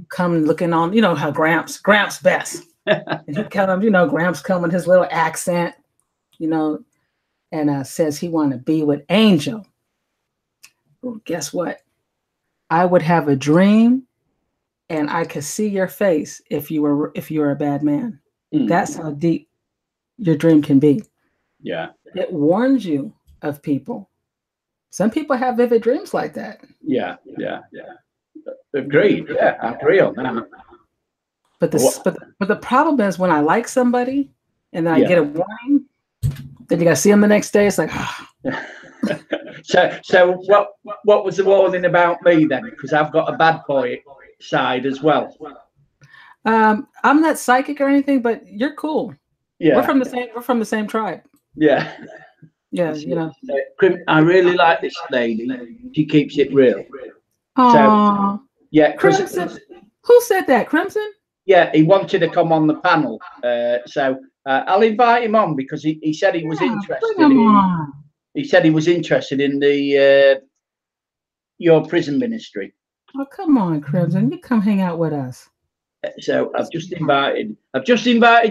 Come looking on, you know how Gramps best. And he comes, Gramps come with his little accent, and says he want to be with Angel. Well, guess what? I would have a dream, and I could see your face if you were a bad man. Mm. That's how deep your dream can be. Yeah. It warns you of people. Some people have vivid dreams like that. Yeah. Agreed. Yeah, I agree on that. But the problem is when I like somebody and then I get a warning, then you got to see them the next day. It's like, So what was the warning about me then? Because I've got a bad boy side as well. I'm not psychic or anything, but you're cool. Yeah, we're from the same tribe. Yeah. I really like this lady. She keeps it real. Aww. So, yeah, Crimson. Who said that? Crimson? Yeah, he wanted to come on the panel. So I'll invite him on because he said he was interested in. He said he was interested in the your prison ministry. Oh, come on, Crimson. You come hang out with us. So I've just invited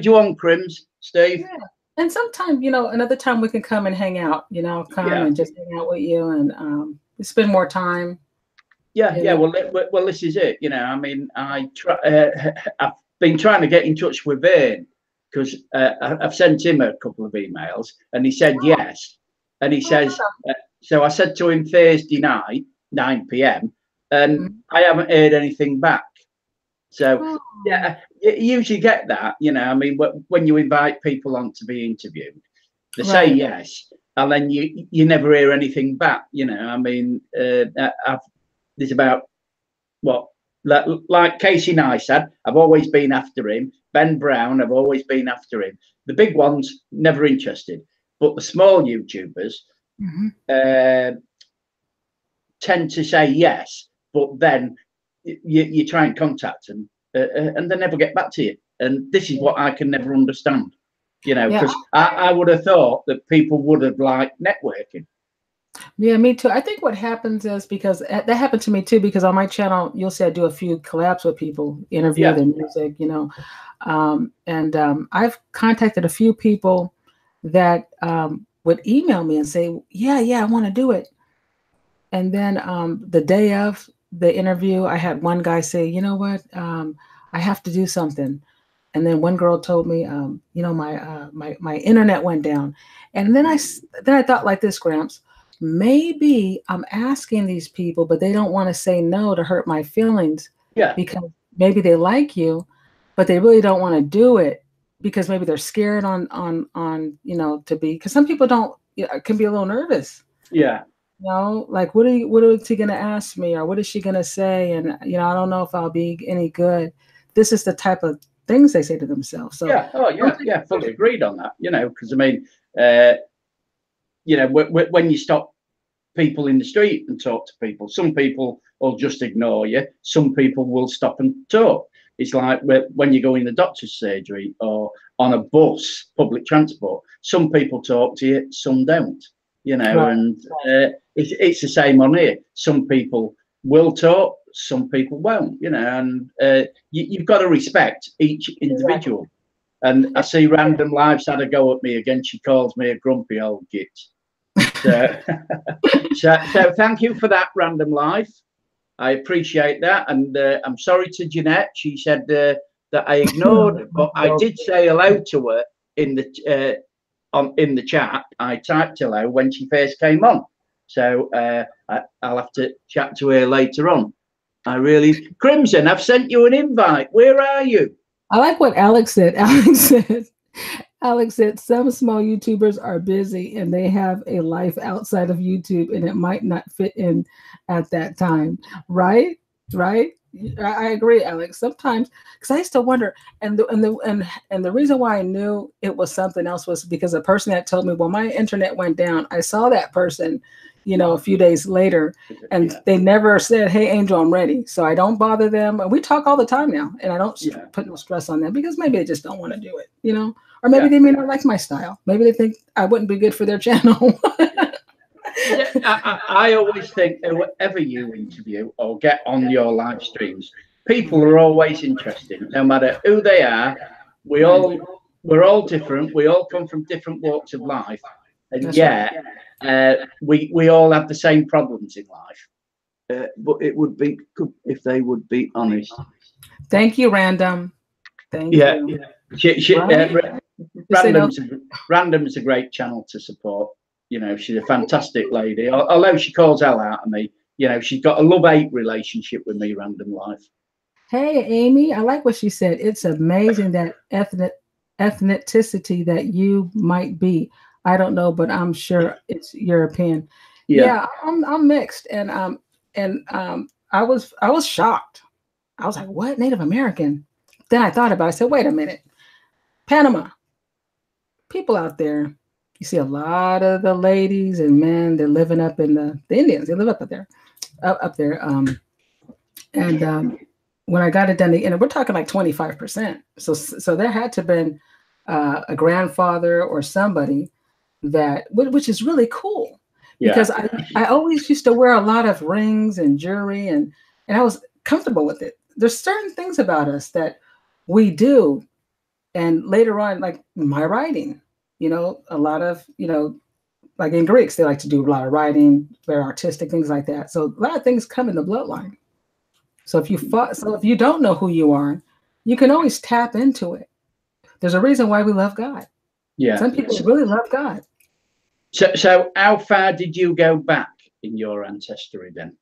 you on, Crims, Steve. Yeah. And sometime, another time we can come and hang out, and just hang out with you and spend more time. Yeah. Well, this is it. I mean, I've been trying to get in touch with Vern because I've sent him a couple of emails and he said yes. And he says, so I said to him Thursday night, 9 p.m. and I haven't heard anything back. So, yeah, you usually get that, I mean, when you invite people on to be interviewed, they say yes, and then you never hear anything back, I mean, there's about, like Casey Neistat, I've always been after him. Ben Brown, I've always been after him. The big ones, never interested. But the small YouTubers tend to say yes, but then you try and contact them and they never get back to you. And this is what I can never understand, because I would have thought that people would have liked networking. Yeah, me too. I think what happens is because that happened to me too, because on my channel, you'll see I do a few collabs with people, interview their music, I've contacted a few people that would email me and say, yeah, I want to do it. And then the day of the interview, I had one guy say, you know what, I have to do something. And then one girl told me, my internet went down. And then I thought like this, Gramps, maybe I'm asking these people, but they don't want to say no to hurt my feelings. Yeah. Because maybe they like you, but they really don't want to do it because maybe they're scared on to be, because some people can be a little nervous. Yeah. You know, like what is he gonna ask me, or what is she gonna say? And I don't know if I'll be any good. This is the type of things they say to themselves. So yeah, oh yeah, fully agreed on that. Because I mean, when you stop people in the street and talk to people, some people will just ignore you. Some people will stop and talk. It's like when you go in the doctor's surgery or on a bus, public transport. Some people talk to you, some don't. Right. And it's the same on here. Some people will talk, some people won't. And you've got to respect each individual. Exactly. And I see Random Lives had a go at me again. She calls me a grumpy old git. So, so thank you for that, Random Life. I appreciate that, and I'm sorry to Jeanette. She said that I ignored her, but I did say hello to her in the chat. I typed hello when she first came on, so I'll have to chat to her later on. Crimson, I've sent you an invite. Where are you? I like what Alex said. Alex said some small YouTubers are busy and they have a life outside of YouTube, and it might not fit in at that time. Right? I agree, Alex. Sometimes, because I used to wonder, and the reason why I knew it was something else was because the person that told me, well, my internet went down. I saw that person, a few days later, and they never said, hey, Angel, I'm ready. So I don't bother them. And we talk all the time now, and I don't put no stress on them because maybe they just don't want to do it, or maybe they may not like my style. Maybe they think I wouldn't be good for their channel. I always think whoever you interview or get on your live streams, people are always interested, no matter who they are. We're all different. We all come from different walks of life, and we all have the same problems in life. But it would be good if they would be honest. Thank you, Random. Thank you. Random's a great channel to support. She's a fantastic lady. Although she calls hell out of me, she's got a love-hate relationship with me, Random Life. Hey, Amy, I like what she said. It's amazing that ethnicity that you might be. I don't know, but I'm sure it's European. Yeah, I'm mixed, and I was shocked. I was like, what? Native American? Then I thought about it. I said, wait a minute. Panama. People out there, you see a lot of the ladies and men, they're living up in the Indians. They live up there. When I got it done, and we're talking like 25%. So there had to have been a grandfather or somebody which is really cool. Because I always used to wear a lot of rings and jewelry, and I was comfortable with it. There's certain things about us that we do. And later on, like my writing, a lot of, like in Greeks, they like to do a lot of writing, very artistic, things like that. So a lot of things come in the bloodline. So if you don't know who you are, you can always tap into it. There's a reason why we love God. Yeah. Some people really love God. So how far did you go back in your ancestry then?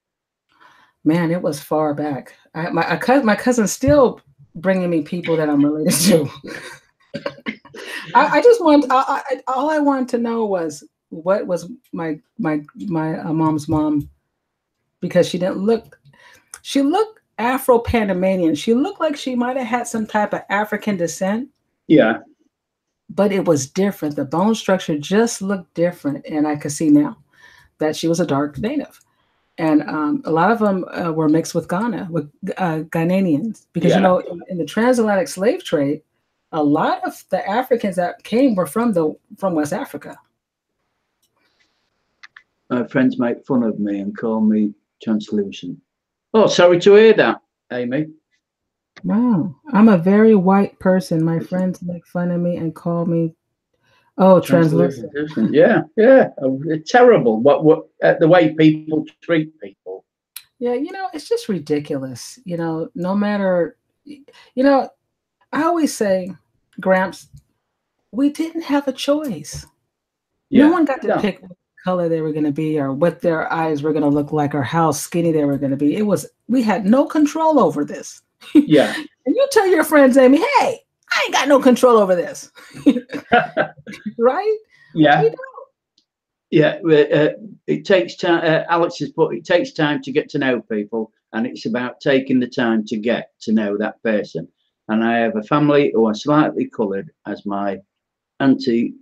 Man, it was far back. My cousin's still bringing me people that I'm related to. I just all I wanted to know was what was my mom's mom, because she looked Afro-Panamanian. She looked like she might have had some type of African descent. Yeah. But it was different. The bone structure just looked different. And I could see now that she was a dark native. And a lot of them were mixed with Ghanaians. Because, in the transatlantic slave trade, a lot of the Africans that came were from West Africa. My friends make fun of me and call me translucent. Oh, sorry to hear that, Amy. Wow. I'm a very white person. My friends make fun of me and call me, translucent. Yeah. Terrible. What the way people treat people. Yeah, it's just ridiculous. No matter, I always say, Gramps, we didn't have a choice. No one got to pick what color they were going to be or what their eyes were going to look like or how skinny they were going to be. We had no control over this. Yeah. And you tell your friends, Amy, hey, I ain't got no control over this. Right? Yeah. Yeah, it takes time. Alex has put it takes time to get to know people, and it's about taking the time to get to know that person. And I have a family who are slightly coloured, as my auntie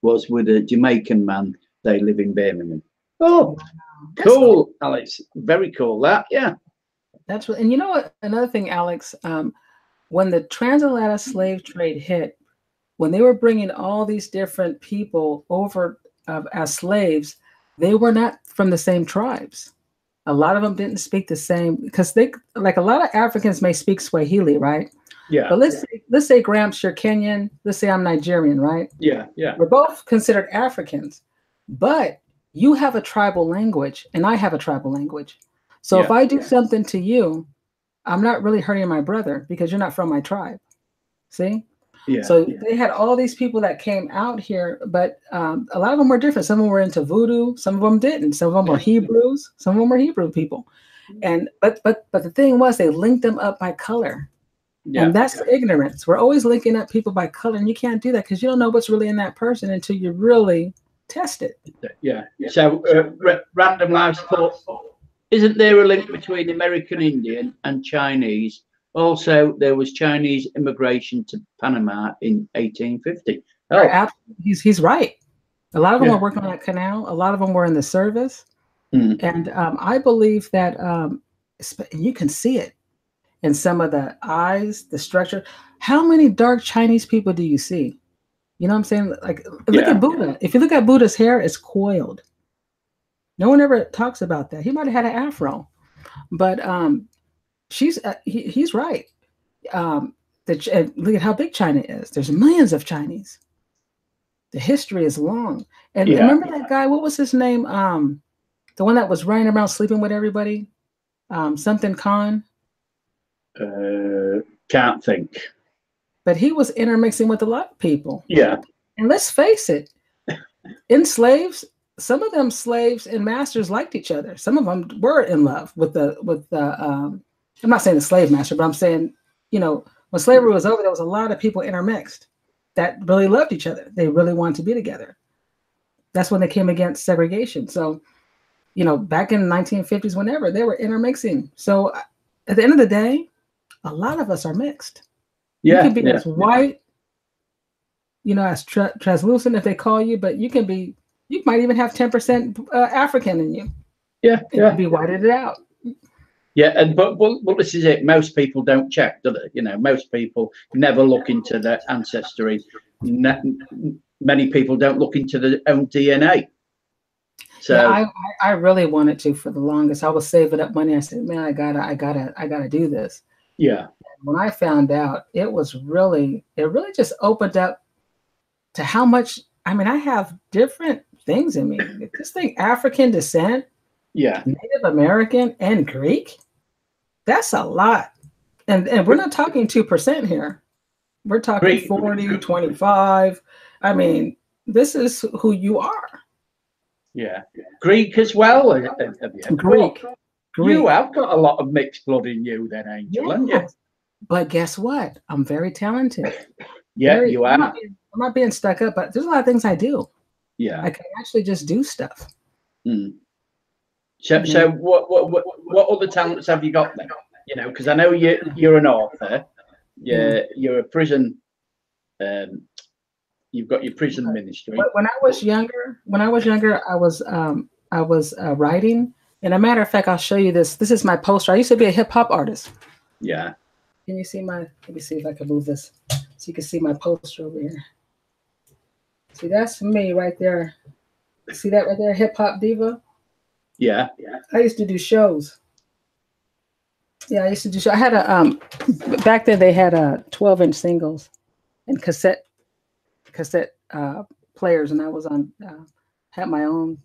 was with a Jamaican man. They live in Birmingham. Oh, That's cool, Alex. Very cool. That, yeah. That's what, and you know what? Another thing, Alex, when the transatlantic slave trade hit, when they were bringing all these different people over as slaves, they were not from the same tribes. A lot of them didn't speak the same, because they, like, a lot of Africans may speak Swahili, right? Yeah. But let's say Gramps, you're Kenyan. Let's say I'm Nigerian, right? Yeah. Yeah. We're both considered Africans, but you have a tribal language and I have a tribal language. So if I do something to you, I'm not really hurting my brother because you're not from my tribe. See? Yeah. So they had all these people that came out here, but a lot of them were different. Some of them were into voodoo. Some of them didn't. Some of them were Hebrews. Some of them were Hebrew people. And but the thing was, they linked them up by color. Yeah. And that's ignorance. We're always linking up people by color, and you can't do that because you don't know what's really in that person until you really test it. Yeah. So random life thoughts. Isn't there a link between American Indian and Chinese? Also, there was Chinese immigration to Panama in 1850. Oh, he's right. A lot of them were working on that canal. A lot of them were in the service. And I believe that you can see it in some of the eyes, the structure. How many dark Chinese people do you see? You know what I'm saying? Like, look at Buddha. If you look at Buddha's hair, it's coiled. No one ever talks about that. He might have had an afro, but he's right. Look at how big China is. There's millions of Chinese. The history is long. And remember that guy? What was his name? The one that was running around sleeping with everybody. Something Khan. Can't think. But he was intermixing with a lot of people. Yeah. And let's face it, in slaves, some of them slaves and masters liked each other. Some of them were in love with the I'm not saying the slave master, but I'm saying, you know, when slavery was over, there was a lot of people intermixed that really loved each other. They really wanted to be together. That's when they came against segregation. So, you know, back in the 1950s, whenever, they were intermixing. So at the end of the day, a lot of us are mixed. You can be as white, you know, as translucent if they call you, but you might even have 10% African in you. Yeah. It could be whited out. Yeah, and but this is it. Most people don't check, do they? You know, most people never look into their ancestry. Many people don't look into their own DNA. So yeah, I really wanted to for the longest. I was saving up money. I said, man, I gotta do this. Yeah. When I found out, it really just opened up to how much. I mean, I have different things in me. This thing, African descent. Yeah. Native American and Greek. That's a lot. And we're not talking 2% here. We're talking Greek. 40, 25. I mean, this is who you are. Yeah. Greek as well. Greek. You have got a lot of mixed blood in you then, Angel, haven't you? But guess what? I'm very talented. You are. I'm not being stuck up, but there's a lot of things I do. Yeah. I can actually just do stuff. So what other talents have you got then? You know, because I know you're an author. You're a prison. You've got your prison ministry. When I was younger, I was writing. And a matter of fact, I'll show you this. This is my poster. I used to be a hip hop artist. Yeah. Can you see let me see if I can move this so you can see my poster over here. See, that's me right there. See that right there, hip hop diva? Yeah. I used to do shows. Yeah, I used to do shows. I had back then they had 12-inch singles and cassette players, and I was on had my own,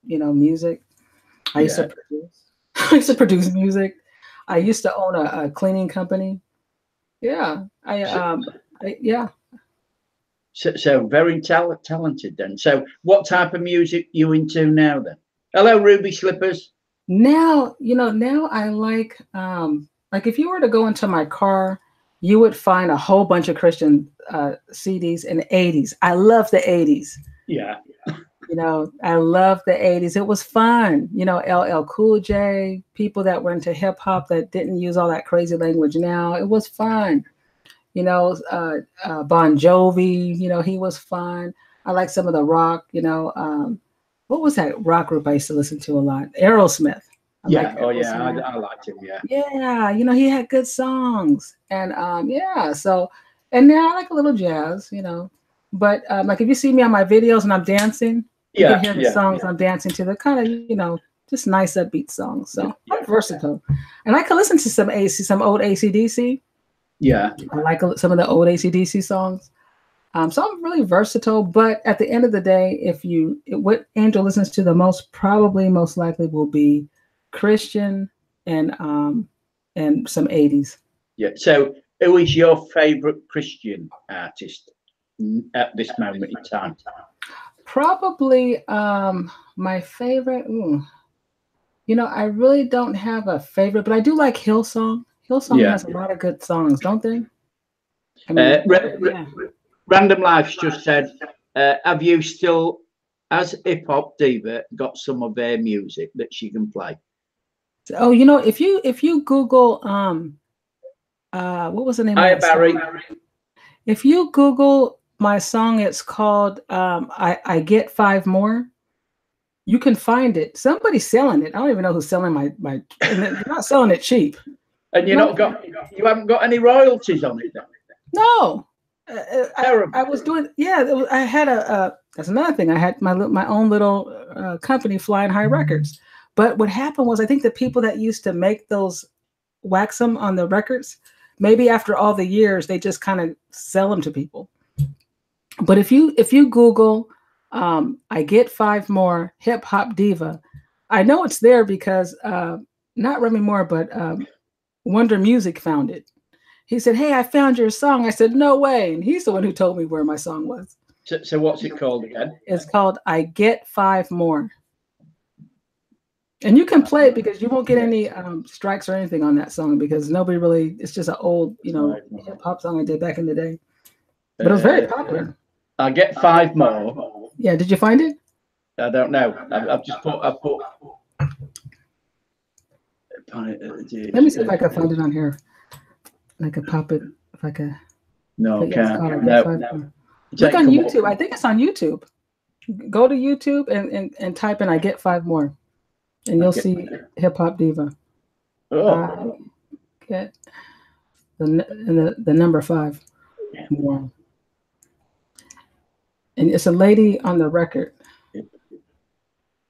you know, music. I used to produce music. I used to own a cleaning company. Yeah. So very talented then. So what type of music you into now then? Hello, Ruby Slippers. Now I like if you were to go into my car, you would find a whole bunch of Christian CDs in the 80s. I love the 80s. Yeah. You know, I love the 80s. It was fun. You know, LL Cool J, people that were into hip hop that didn't use all that crazy language now. It was fun. You know, Bon Jovi, you know, he was fun. I like some of the rock, you know. What was that rock group I used to listen to a lot? Aerosmith. I liked him, yeah. Yeah, you know, he had good songs. And yeah, so, and now I like a little jazz, you know. But like if you see me on my videos and I'm dancing, you can hear the songs I'm dancing to. They're kind of, you know, just nice upbeat songs. So I'm versatile. And I can listen to some old AC/DC. Yeah. I like some of the old AC/DC songs. So I'm really versatile. But at the end of the day, what Angel listens to the most, probably most likely will be Christian and some 80s. Yeah. So who is your favorite Christian artist at this moment in time? Probably my favorite. You know, I really don't have a favorite, but I do like Hillsong. Hillsong has a lot of good songs, don't they? I mean, Random Life's just said, have you still, as hip hop diva, got some of their music that she can play? Oh, you know, if you Google what was the name of that Barry. song? If you Google my song, it's called I Get Five More. You can find it. Somebody's selling it. I don't even know who's selling my and they're not selling it cheap. And you haven't got any royalties on it then? No. I was doing, I had that's another thing. I had my own little company, Flying High Records. But what happened was, I think the people that used to make those, wax them on the records, maybe after all the years, they just kind of sell them to people. But if you Google, I Get Five More Hip Hop Diva, I know it's there because not Remy Moore, but Wonder Music found it. He said, "Hey, I found your song." I said, "No way." And he's the one who told me where my song was. So what's it called again? It's called I Get Five More. And you can play it because you won't get any strikes or anything on that song because nobody really, it's just an old, you know, hip hop song I did back in the day. But it was very popular. I Get Five More. Yeah, did you find it? I don't know. I've just put. Let me see if I can find it on here. I could pop it if I could. No, can't. No. Look on YouTube. I think it's on YouTube. Go to YouTube and type in "I Get Five More," and you'll see Hip Hop Diva. Oh. Get the number 5 more. And it's a lady on the record.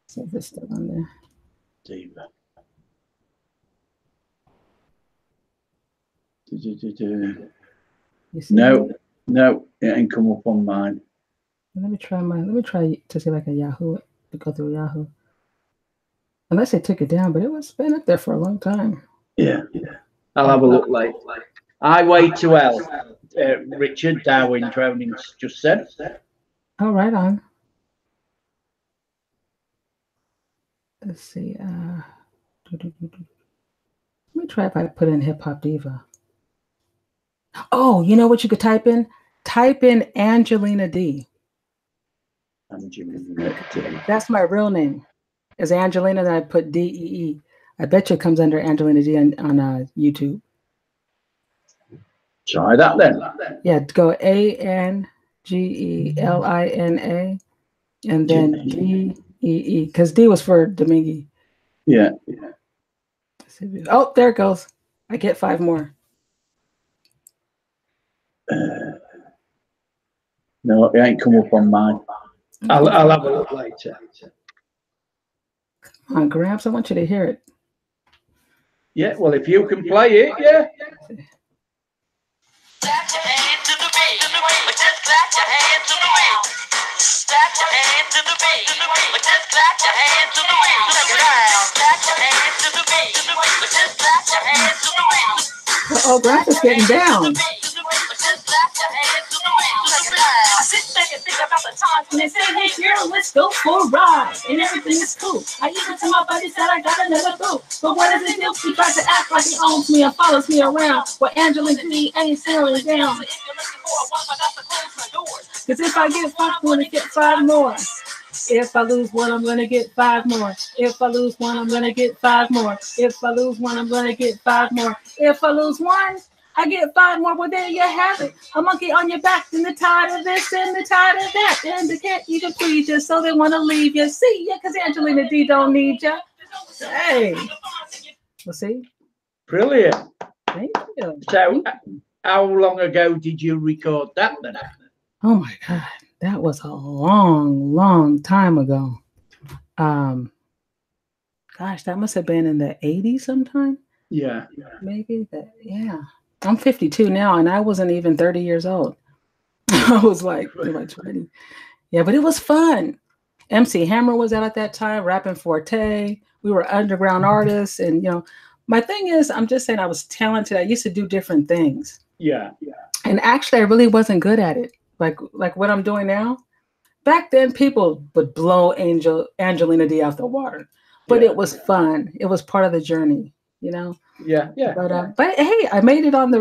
So this stuff on there. Diva. No, it ain't come up on mine. Let me try to see like a Yahoo, to go through Yahoo. Unless they took it down, but it was been up there for a long time. Yeah. I'll have a look later. Highway to Hell. Richard Darwin Drowning just said. Oh, right on. Let's see. Let me try if I put in Hip Hop Diva. Oh, you know what you could type in? Type in Angelina D. That's my real name. Is Angelina, then I put D-E-E. I bet you it comes under Angelina D on YouTube. Try that then. Yeah, go Angelina and then D-E-E, because D was for Domingue. Yeah. Oh, there it goes. I Get Five More. No, it ain't come up on mine. I'll have a look later. Come on, Gramps, I want you to hear it. Yeah, well, if you can play it, yeah. Clap your hands to the beat. Just clap your hands to the beat. Clap your hands to the beat. Just clap your hands to the beat. Check it out. Clap your hands to the beat. Just clap your hands to the beat. Oh, Gramps is getting down. I sit back and think about the times when they say, "Hey girl, let's go for a ride," and everything is cool. I even tell my buddies that I got another boo. But what does it do? He tries to act like he owns me and follows me around. Well, Angelina D ain't settling down. Cause if I get 5, I'm gonna get 5 more. If I lose one, I'm gonna get 5 more. If I lose one, I'm gonna get 5 more. If I lose one, I'm gonna get 5 more. If I lose one, I get 5 more. Well, there you have it. A monkey on your back, and the tide of this, and the tide of that, and they can't even please you, so they want to leave you. See ya, because Angelina D don't need you. Hey, well, see, Brilliant. thank you. So, how long ago did you record that then? Oh my God, that was a long, long time ago. Gosh, that must have been in the 80s sometime. Yeah. Maybe that. Yeah, I'm 52 now, and I wasn't even 30 years old. I was like 20. Yeah, but it was fun. MC Hammer was out at that time, rapping Forte. We were underground artists, and my thing is, I'm just saying I was talented. I used to do different things. Yeah. And actually, I really wasn't good at it. Like what I'm doing now. Back then, people would blow Angelina D out the water, but it was fun. It was part of the journey, Yeah. But hey, I made it on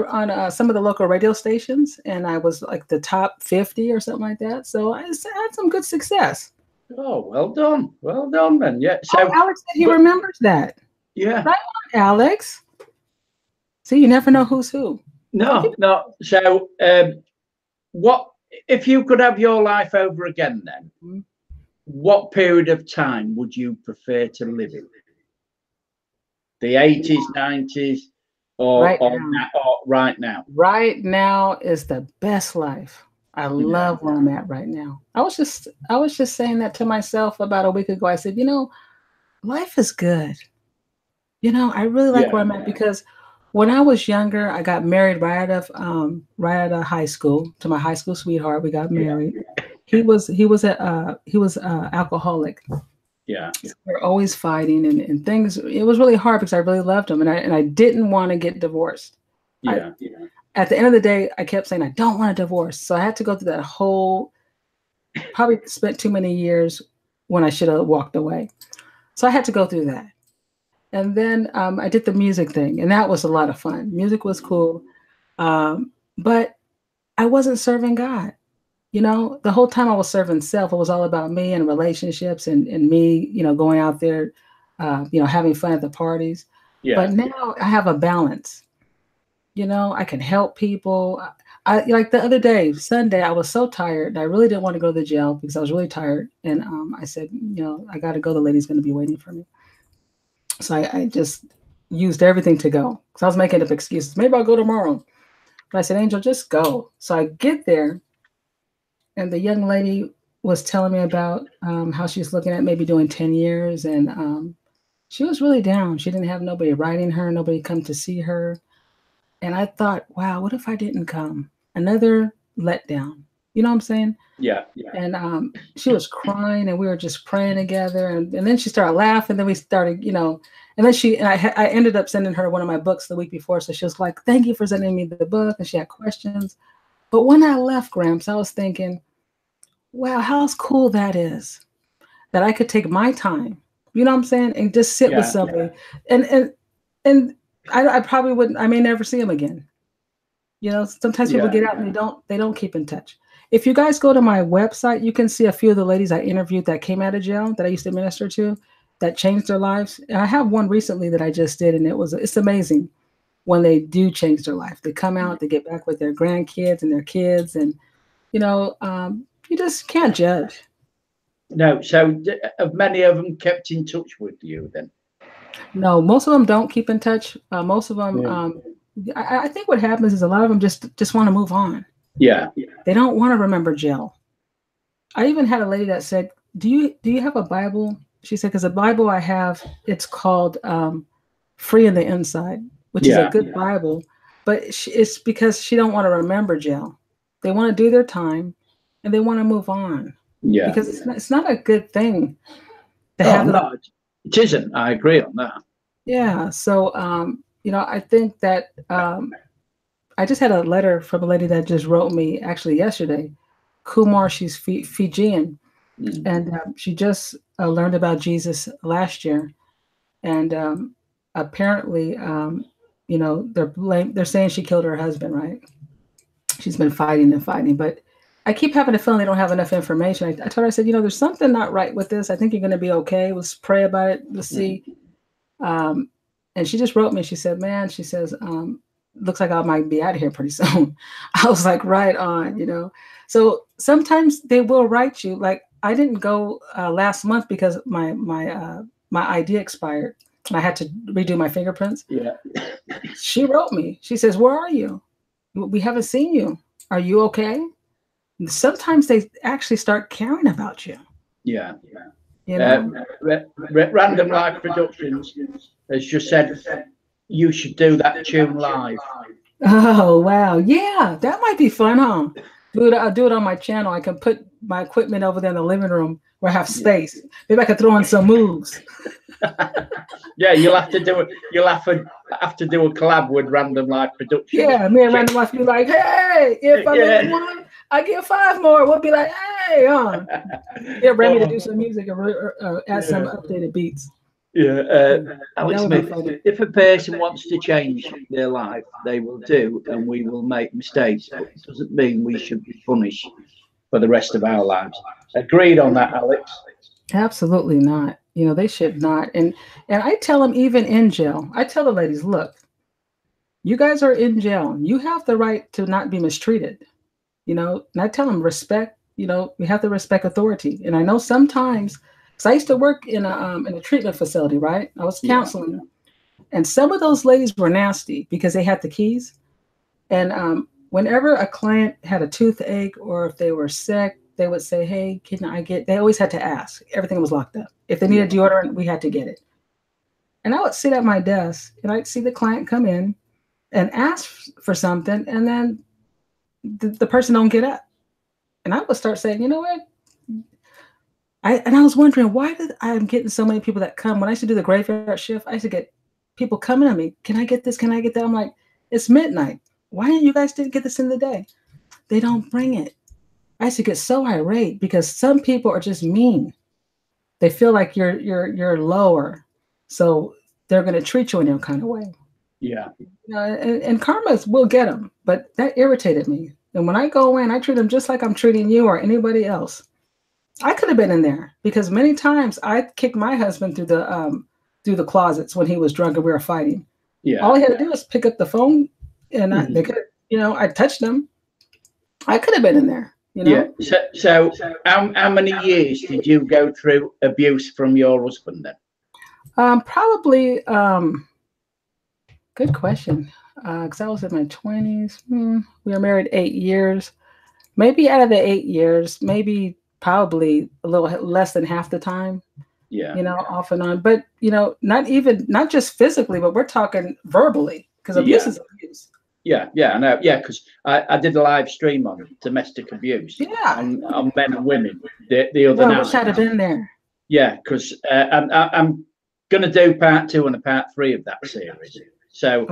some of the local radio stations, and I was like the top 50 or something like that. So I had some good success. Oh, well done, then. Yeah. So Alex said he remembers that. Yeah. Right on, Alex. See, you never know who's who. No. So, what if you could have your life over again? Then, what period of time would you prefer to live in? The 80s, 90s, or right now? Right now is the best life. I love where I'm at right now. I was just saying that to myself about a week ago. I said, life is good. I really like where I'm at, because when I was younger, I got married right out of high school to my high school sweetheart. We got married. He was alcoholic. Yeah. We're always fighting and things. It was really hard because I really loved him, and I didn't want to get divorced. At the end of the day, I kept saying I don't want a divorce. So I had to go through that whole, probably spent too many years when I should have walked away. So I had to go through that. And then I did the music thing, and that was a lot of fun. Music was cool. But I wasn't serving God. The whole time I was serving self. It was all about me and relationships and me, going out there, having fun at the parties. Yeah. But now I have a balance. I can help people. I like the other day, Sunday, I was so tired and I really didn't want to go to the jail because I was really tired. And I said, I got to go. The lady's going to be waiting for me. So I just used everything to go. So I was making up excuses. Maybe I'll go tomorrow. But I said, Angel, just go. So I get there. And the young lady was telling me about how she's looking at maybe doing 10 years. And she was really down. She didn't have nobody writing her, nobody come to see her. And I thought, wow, what if I didn't come? Another letdown. You know what I'm saying? Yeah. And she was crying, and we were just praying together. And then she started laughing. Then we started, and then I ended up sending her one of my books the week before. So she was like, thank you for sending me the book. And she had questions. But when I left Gramps, I was thinking, wow, how cool that is, that I could take my time, you know what I'm saying, and just sit with somebody. And I probably wouldn't, I may never see him again. Sometimes people get out and they don't keep in touch. If you guys go to my website, you can see a few of the ladies I interviewed that came out of jail that I used to minister to that changed their lives. And I have one recently that I just did, and it's amazing when they do change their life. They come out, they get back with their grandkids and their kids, and you just can't judge. No. So have many of them kept in touch with you then? No, most of them don't keep in touch. Most of them, I think what happens is a lot of them just want to move on. Yeah. They don't want to remember jail. I even had a lady that said, do you have a Bible? She said, because the Bible I have, it's called Free in the Inside, which is a good Bible. But it's because she don't want to remember jail. They want to do their time, and they want to move on. Yeah. Because it's not a good thing to have. No, it isn't. I agree on that. Yeah. So, I think that I just had a letter from a lady that just wrote me actually yesterday. Kumar, she's Fijian. Mm-hmm. And she just learned about Jesus last year. And apparently, they're saying she killed her husband, right? She's been fighting and fighting. But I keep having a feeling they don't have enough information. I told her, I said, there's something not right with this. I think you're going to be okay. Let's pray about it. Let's see. And she just wrote me. She said, man, she says, looks like I might be out of here pretty soon. I was like, right on, So sometimes they will write you. Like I didn't go last month because my ID expired. I had to redo my fingerprints. Yeah. She wrote me. She says, where are you? We haven't seen you. Are you okay? Sometimes they actually start caring about you. Yeah. Random Life Productions has just said you should do that tune live. Oh, wow. Yeah, that might be fun, huh? I'll do it on my channel. I can put my equipment over there in the living room where I have space. Maybe I could throw in some moves. Yeah, you'll have to do it. You'll have to do a collab with Random Life Productions. Yeah, me and Random Life be like, hey, if I lose one, I get 5 more. We'll be like, hey, get Remy to do some music or add some updated beats. Yeah, Alex Smith, if a person wants to change their life, they will do, and we will make mistakes. But it doesn't mean we should be punished for the rest of our lives. Agreed on that, Alex? Absolutely not. They should not. And I tell them, even in jail, I tell the ladies, look, you guys are in jail. You have the right to not be mistreated. And I tell them, respect, we have to respect authority. And I know sometimes, because I used to work in a treatment facility, right? I was counseling. And some of those ladies were nasty because they had the keys. And whenever a client had a toothache or if they were sick, they would say, hey, can I get, they always had to ask. Everything was locked up. If they needed deodorant, we had to get it. And I would sit at my desk and I'd see the client come in and ask for something. And then the person don't get up. And I would start saying, you know what? I was wondering, why did I'm getting so many people that come? When I used to do the graveyard shift, I used to get people coming to me. Can I get this? Can I get that? I'm like, it's midnight. Why didn't you guys get this in the day? They don't bring it. I used to get so irate because some people are just mean. They feel like you're lower, so they're going to treat you in a kind of way. Yeah. And karma will get them, but that irritated me. And when I go in, I treat them just like I'm treating you or anybody else. I could have been in there because many times I kicked my husband through the closets when he was drunk and we were fighting. Yeah. All he had to do was pick up the phone, and they could, I touched them. I could have been in there. Yeah. So how many years did you go through abuse from your husband then? Probably. Good question. Because I was in my 20s. We were married 8 years. Maybe out of the 8 years, probably a little less than half the time. Yeah. Off and on. But not just physically, but we're talking verbally, because abuse is abuse. Yeah, I know. Yeah, because I did a live stream on domestic abuse. Yeah. On men and women the other night. I wish I'd have been there. Yeah, because I'm going to do part 2 and a part 3 of that series. So,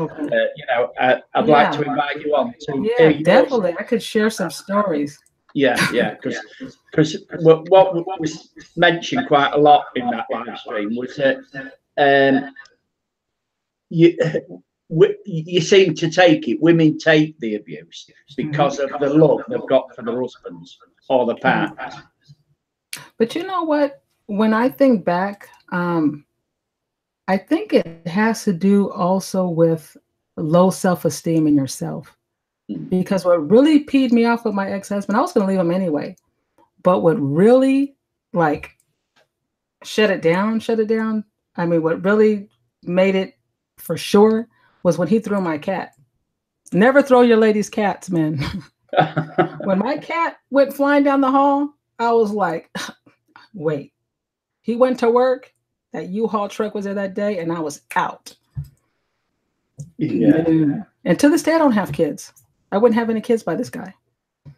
I'd like to invite you on to. Yeah, definitely. I could share some stories. Yeah, because what was mentioned quite a lot in that live stream was that you seem to take it. Women take the abuse because of the love they've got for their husbands or the partners. But you know what? When I think back, I think it has to do also with low self-esteem in yourself. Because what really peed me off with my ex-husband, I was going to leave him anyway. But what really shut it down, I mean, what really made it for sure was when he threw my cat. Never throw your ladies' cats, man. When my cat went flying down the hall, I was like, wait. He went to work. That U-Haul truck was there that day, and I was out. Yeah. And to this day, I don't have kids. I wouldn't have any kids by this guy.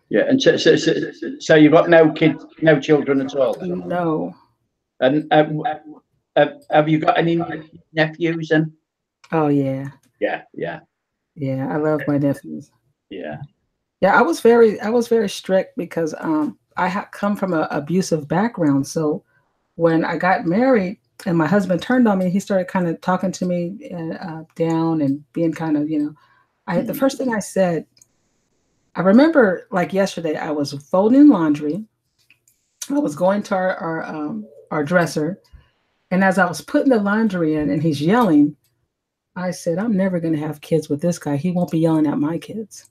Yeah, and so you've got no kids, no children at all? No. And have you got any nephews? And oh yeah. Yeah. I love my nephews. Yeah. I was very strict because I had come from an abusive background. So when I got married and my husband turned on me, he started kind of talking to me down and being kind of, the first thing I said, I remember like yesterday, I was folding laundry. I was going to our dresser, and as I was putting the laundry in, and he's yelling, I said, "I'm never going to have kids with this guy. He won't be yelling at my kids."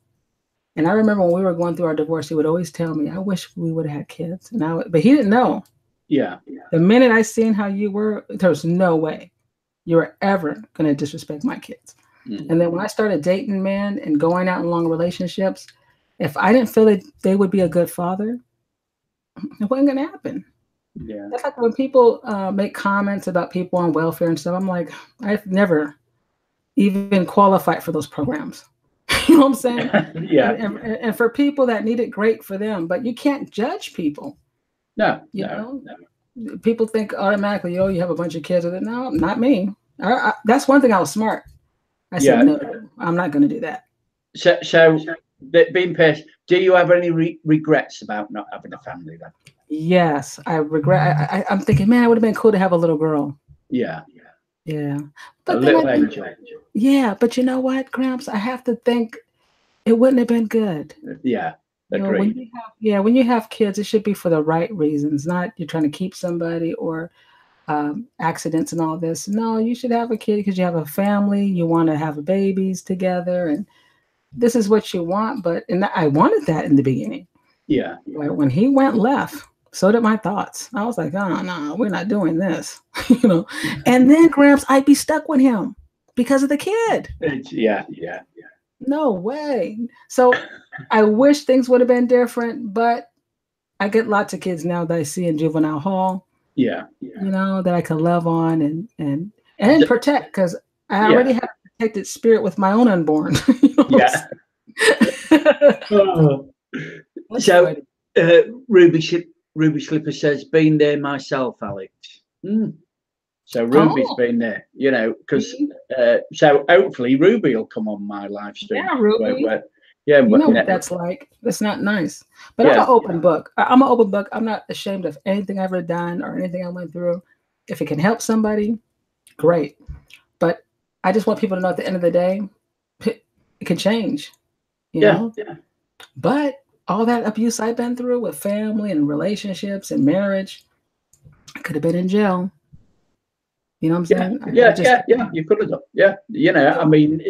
And I remember when we were going through our divorce, he would always tell me, "I wish we would have had kids." But he didn't know. Yeah. The minute I seen how you were, there was no way you were ever going to disrespect my kids. And then when I started dating men and going out in long relationships, if I didn't feel that they would be a good father, it wasn't going to happen. Yeah. That's like when people make comments about people on welfare and stuff. I'm like, I've never even qualified for those programs. You know what I'm saying? Yeah. And for people that need it, great for them. But you can't judge people. No. No. People think automatically, oh, you have a bunch of kids with it. No, not me. That's one thing I was smart. I said, no, I'm not going to do that. So being patient, do you have any regrets about not having a family then? Yes, I regret. I'm thinking, man, it would have been cool to have a little girl. Yeah. But a little angel. Yeah, but you know what, Gramps? I have to think it wouldn't have been good. Yeah. Agreed. When you have kids, it should be for the right reasons, not you're trying to keep somebody or accidents and all this. No, you should have a kid because you have a family. You want to have babies together, and this is what you want. And I wanted that in the beginning. Yeah. But when he went left, so did my thoughts. I was like, oh no, we're not doing this. And then Gramps, I'd be stuck with him because of the kid. Yeah. No way. So I wish things would have been different, but I get lots of kids now that I see in juvenile hall. Yeah. That I can love on and protect, because I already have a protected spirit with my own unborn. Yeah. So Ruby Slipper says, been there myself, Alex. So Ruby's been there, because so hopefully Ruby will come on my live stream. Yeah, Ruby. You know what that's like. That's not nice. But I'm an open book. I'm an open book. I'm not ashamed of anything I've ever done or anything I went through. If it can help somebody, great. But I just want people to know at the end of the day, it can change. You know? But all that abuse I've been through with family and relationships and marriage, I could have been in jail. You know what I'm saying? Yeah. You could have done. Yeah. I mean,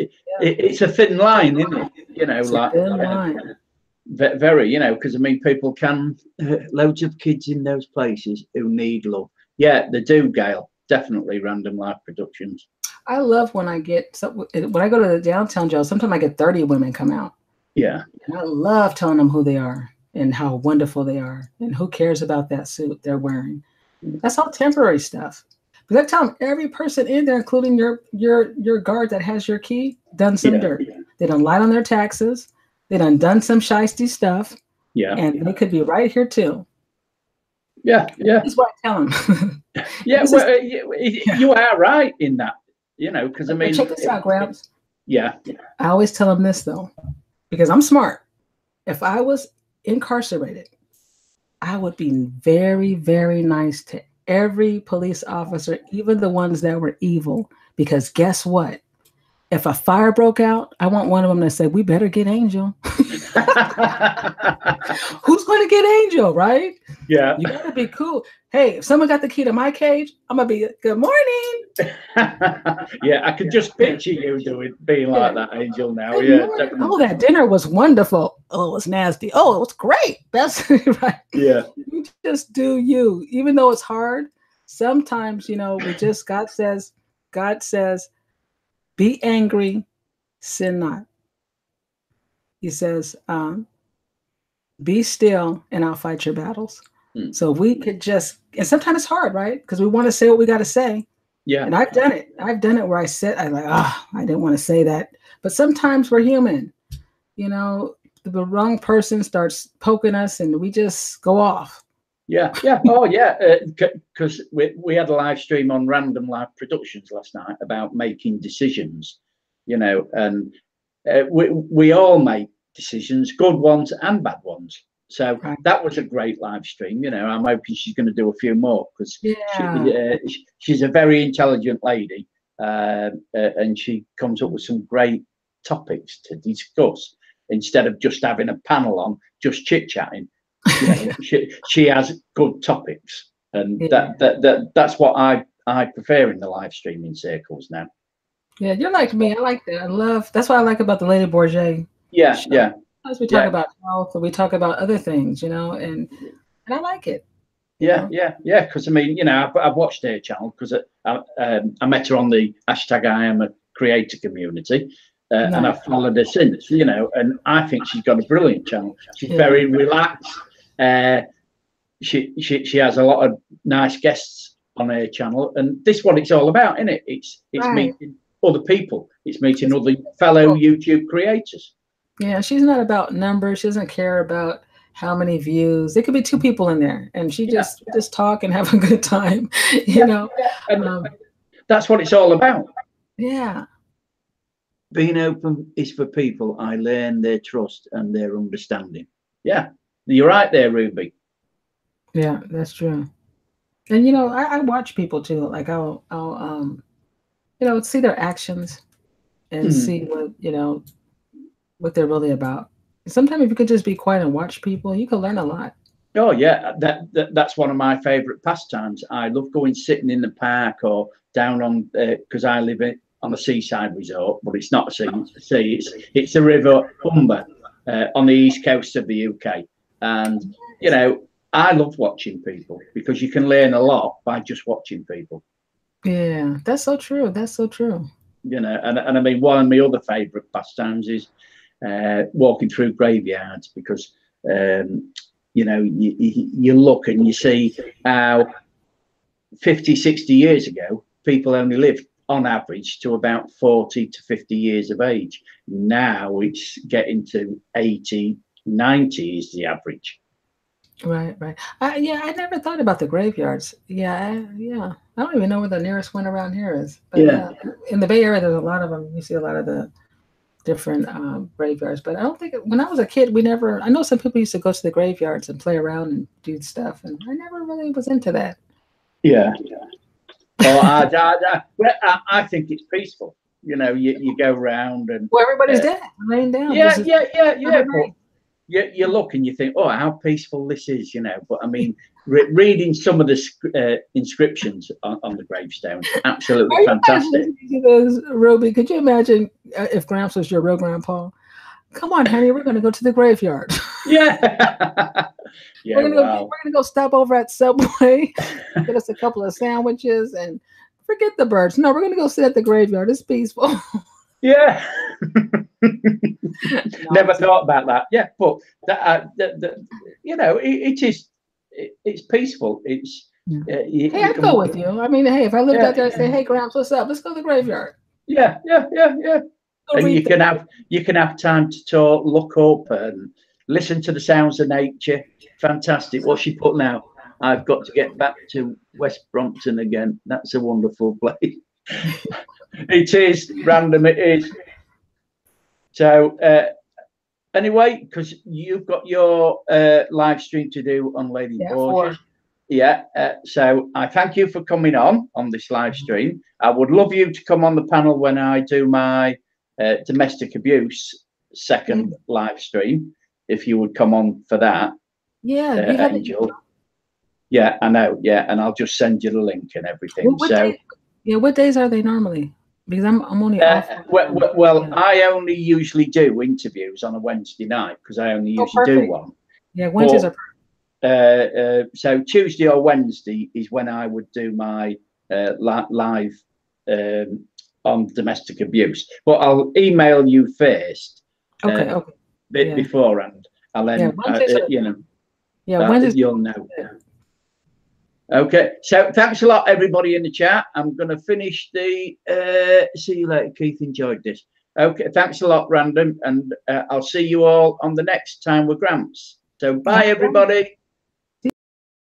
it's a thin line, isn't it? It's a thin line. Very, because I mean, people can loads of kids in those places who need love. Yeah, they do, Gail. Definitely Random Life Productions. I love when I go to the downtown jail. Sometimes I get 30 women come out. Yeah. And I love telling them who they are and how wonderful they are and who cares about that suit they're wearing. That's all temporary stuff. Because I tell them every person in there, including your guard that has your key, done some dirt. They done lied on their taxes. They done some shiesty stuff. Yeah. And they could be right here too. Yeah. That's what I tell them. You are right in that, because I mean. Check this out, Gramps. Yeah. I always tell them this though, because I'm smart. If I was incarcerated, I would be very, very nice to every police officer, even the ones that were evil, because guess what? If a fire broke out, I want one of them to say, we better get Angel. Who's going to get Angel, right? Yeah. You got to be cool. Hey, if someone got the key to my cage, I'm going to be, good morning. Yeah, I could just picture you being like that, Angel, now. Oh, that dinner was wonderful. Oh, it was nasty. Oh, it was great. That's right. Yeah. You just do you. Even though it's hard, sometimes, God says, be angry, sin not. He says, be still and I'll fight your battles. So we could and sometimes it's hard, right? Because we want to say what we got to say. Yeah. And I've done it. Where I'm like, I didn't want to say that. But sometimes we're human. The wrong person starts poking us and we just go off. Yeah. Oh, yeah. Because we had a live stream on Random Life Productions last night about making decisions, and we all make decisions, good ones and bad ones. So that was a great live stream. I'm hoping she's going to do a few more because she's a very intelligent lady, and she comes up with some great topics to discuss. instead of just having a panel on, just chit-chatting. You know, she has good topics, and that's what I prefer in the live streaming circles now. Yeah, you're like me. I like that. That's what I like about the Lady Bourget. Yeah, show. yeah. As we talk about health, and we talk about other things, you know, and I like it. Yeah. Because I mean, you know, I've watched her channel because I met her on the hashtag I am a creator community, and I've followed her since. You know, and I think she's got a brilliant channel. She's very relaxed. She has a lot of nice guests on her channel, and this is what it's all about, isn't it? It's meeting other people. It's meeting other fellow YouTube creators. Yeah, she's not about numbers. She doesn't care about how many views. There could be 2 people in there, and she just talk and have a good time. You know, and that's what it's all about. Yeah. Being open is for people I learn their trust and their understanding. Yeah, you're right there, Ruby. Yeah, that's true. And you know, I watch people too. Like I'll you know, see their actions and see what, you know, what they're really about. Sometimes if you could just be quiet and watch people, you can learn a lot. Oh yeah, that's one of my favorite pastimes. I love going sitting in the park or down on because I live on a seaside resort, but it's not a sea. It's a river, Humber, on the east coast of the UK, and you know, I love watching people because you can learn a lot by just watching people. Yeah, that's so true. That's so true. You know, and I mean, one of my other favorite pastimes is walking through graveyards because you know, you look and you see how 50, 60 years ago, people only lived on average to about 40 to 50 years of age. Now it's getting to 80, 90 is the average. Right. Yeah, I never thought about the graveyards. Yeah. I don't even know where the nearest one around here is. But in the Bay Area, there's a lot of them. You see a lot of the different graveyards. But I don't think when I was a kid, I know some people used to go to the graveyards and play around and do stuff, and I never really was into that. Yeah. Well, I think it's peaceful. You know, you go around and everybody's dead, laying down. Yeah. But you look and you think, oh, how peaceful this is, you know. But I mean, reading some of the inscriptions on the gravestones, absolutely fantastic. Ruby, could you imagine if Gramps was your real grandpa? Come on, honey, we're going to go to the graveyard. Yeah. Yeah, we're gonna go stop over at Subway, get us a couple of sandwiches, and forget the birds. No, we're going to go sit at the graveyard. It's peaceful. Yeah. Never thought about that. Yeah, but you know, it's peaceful. It's hey, I'd go with you. I mean, hey, if I lived out there, I'd say, hey, Gramps, what's up? Let's go to the graveyard. Yeah. And you can have time to talk, look up, and listen to the sounds of nature. Fantastic. What's she put now? I've got to get back to West Brompton again. That's a wonderful place. It is random. It is. So anyway, because you've got your live stream to do on Lady Bourget. Yeah. So I thank you for coming on this live stream. I would love you to come on the panel when I do my domestic abuse second live stream. If you would come on for that. Yeah, Angel. Yeah, I know. Yeah, and I'll just send you the link and everything. What days are they normally? Because I'm only off. I only usually do interviews on a Wednesday night because I only usually do one. Yeah, Wednesdays are perfect. So Tuesday or Wednesday is when I would do my live on domestic abuse. But I'll email you first. Okay. Beforehand. And then Wednesday, you'll know. Okay, so thanks a lot, everybody in the chat. I'm going to finish the. See you later, Keith. Enjoyed this. Okay, thanks a lot, Random, and I'll see you all on the next time with Gramps. So bye, everybody.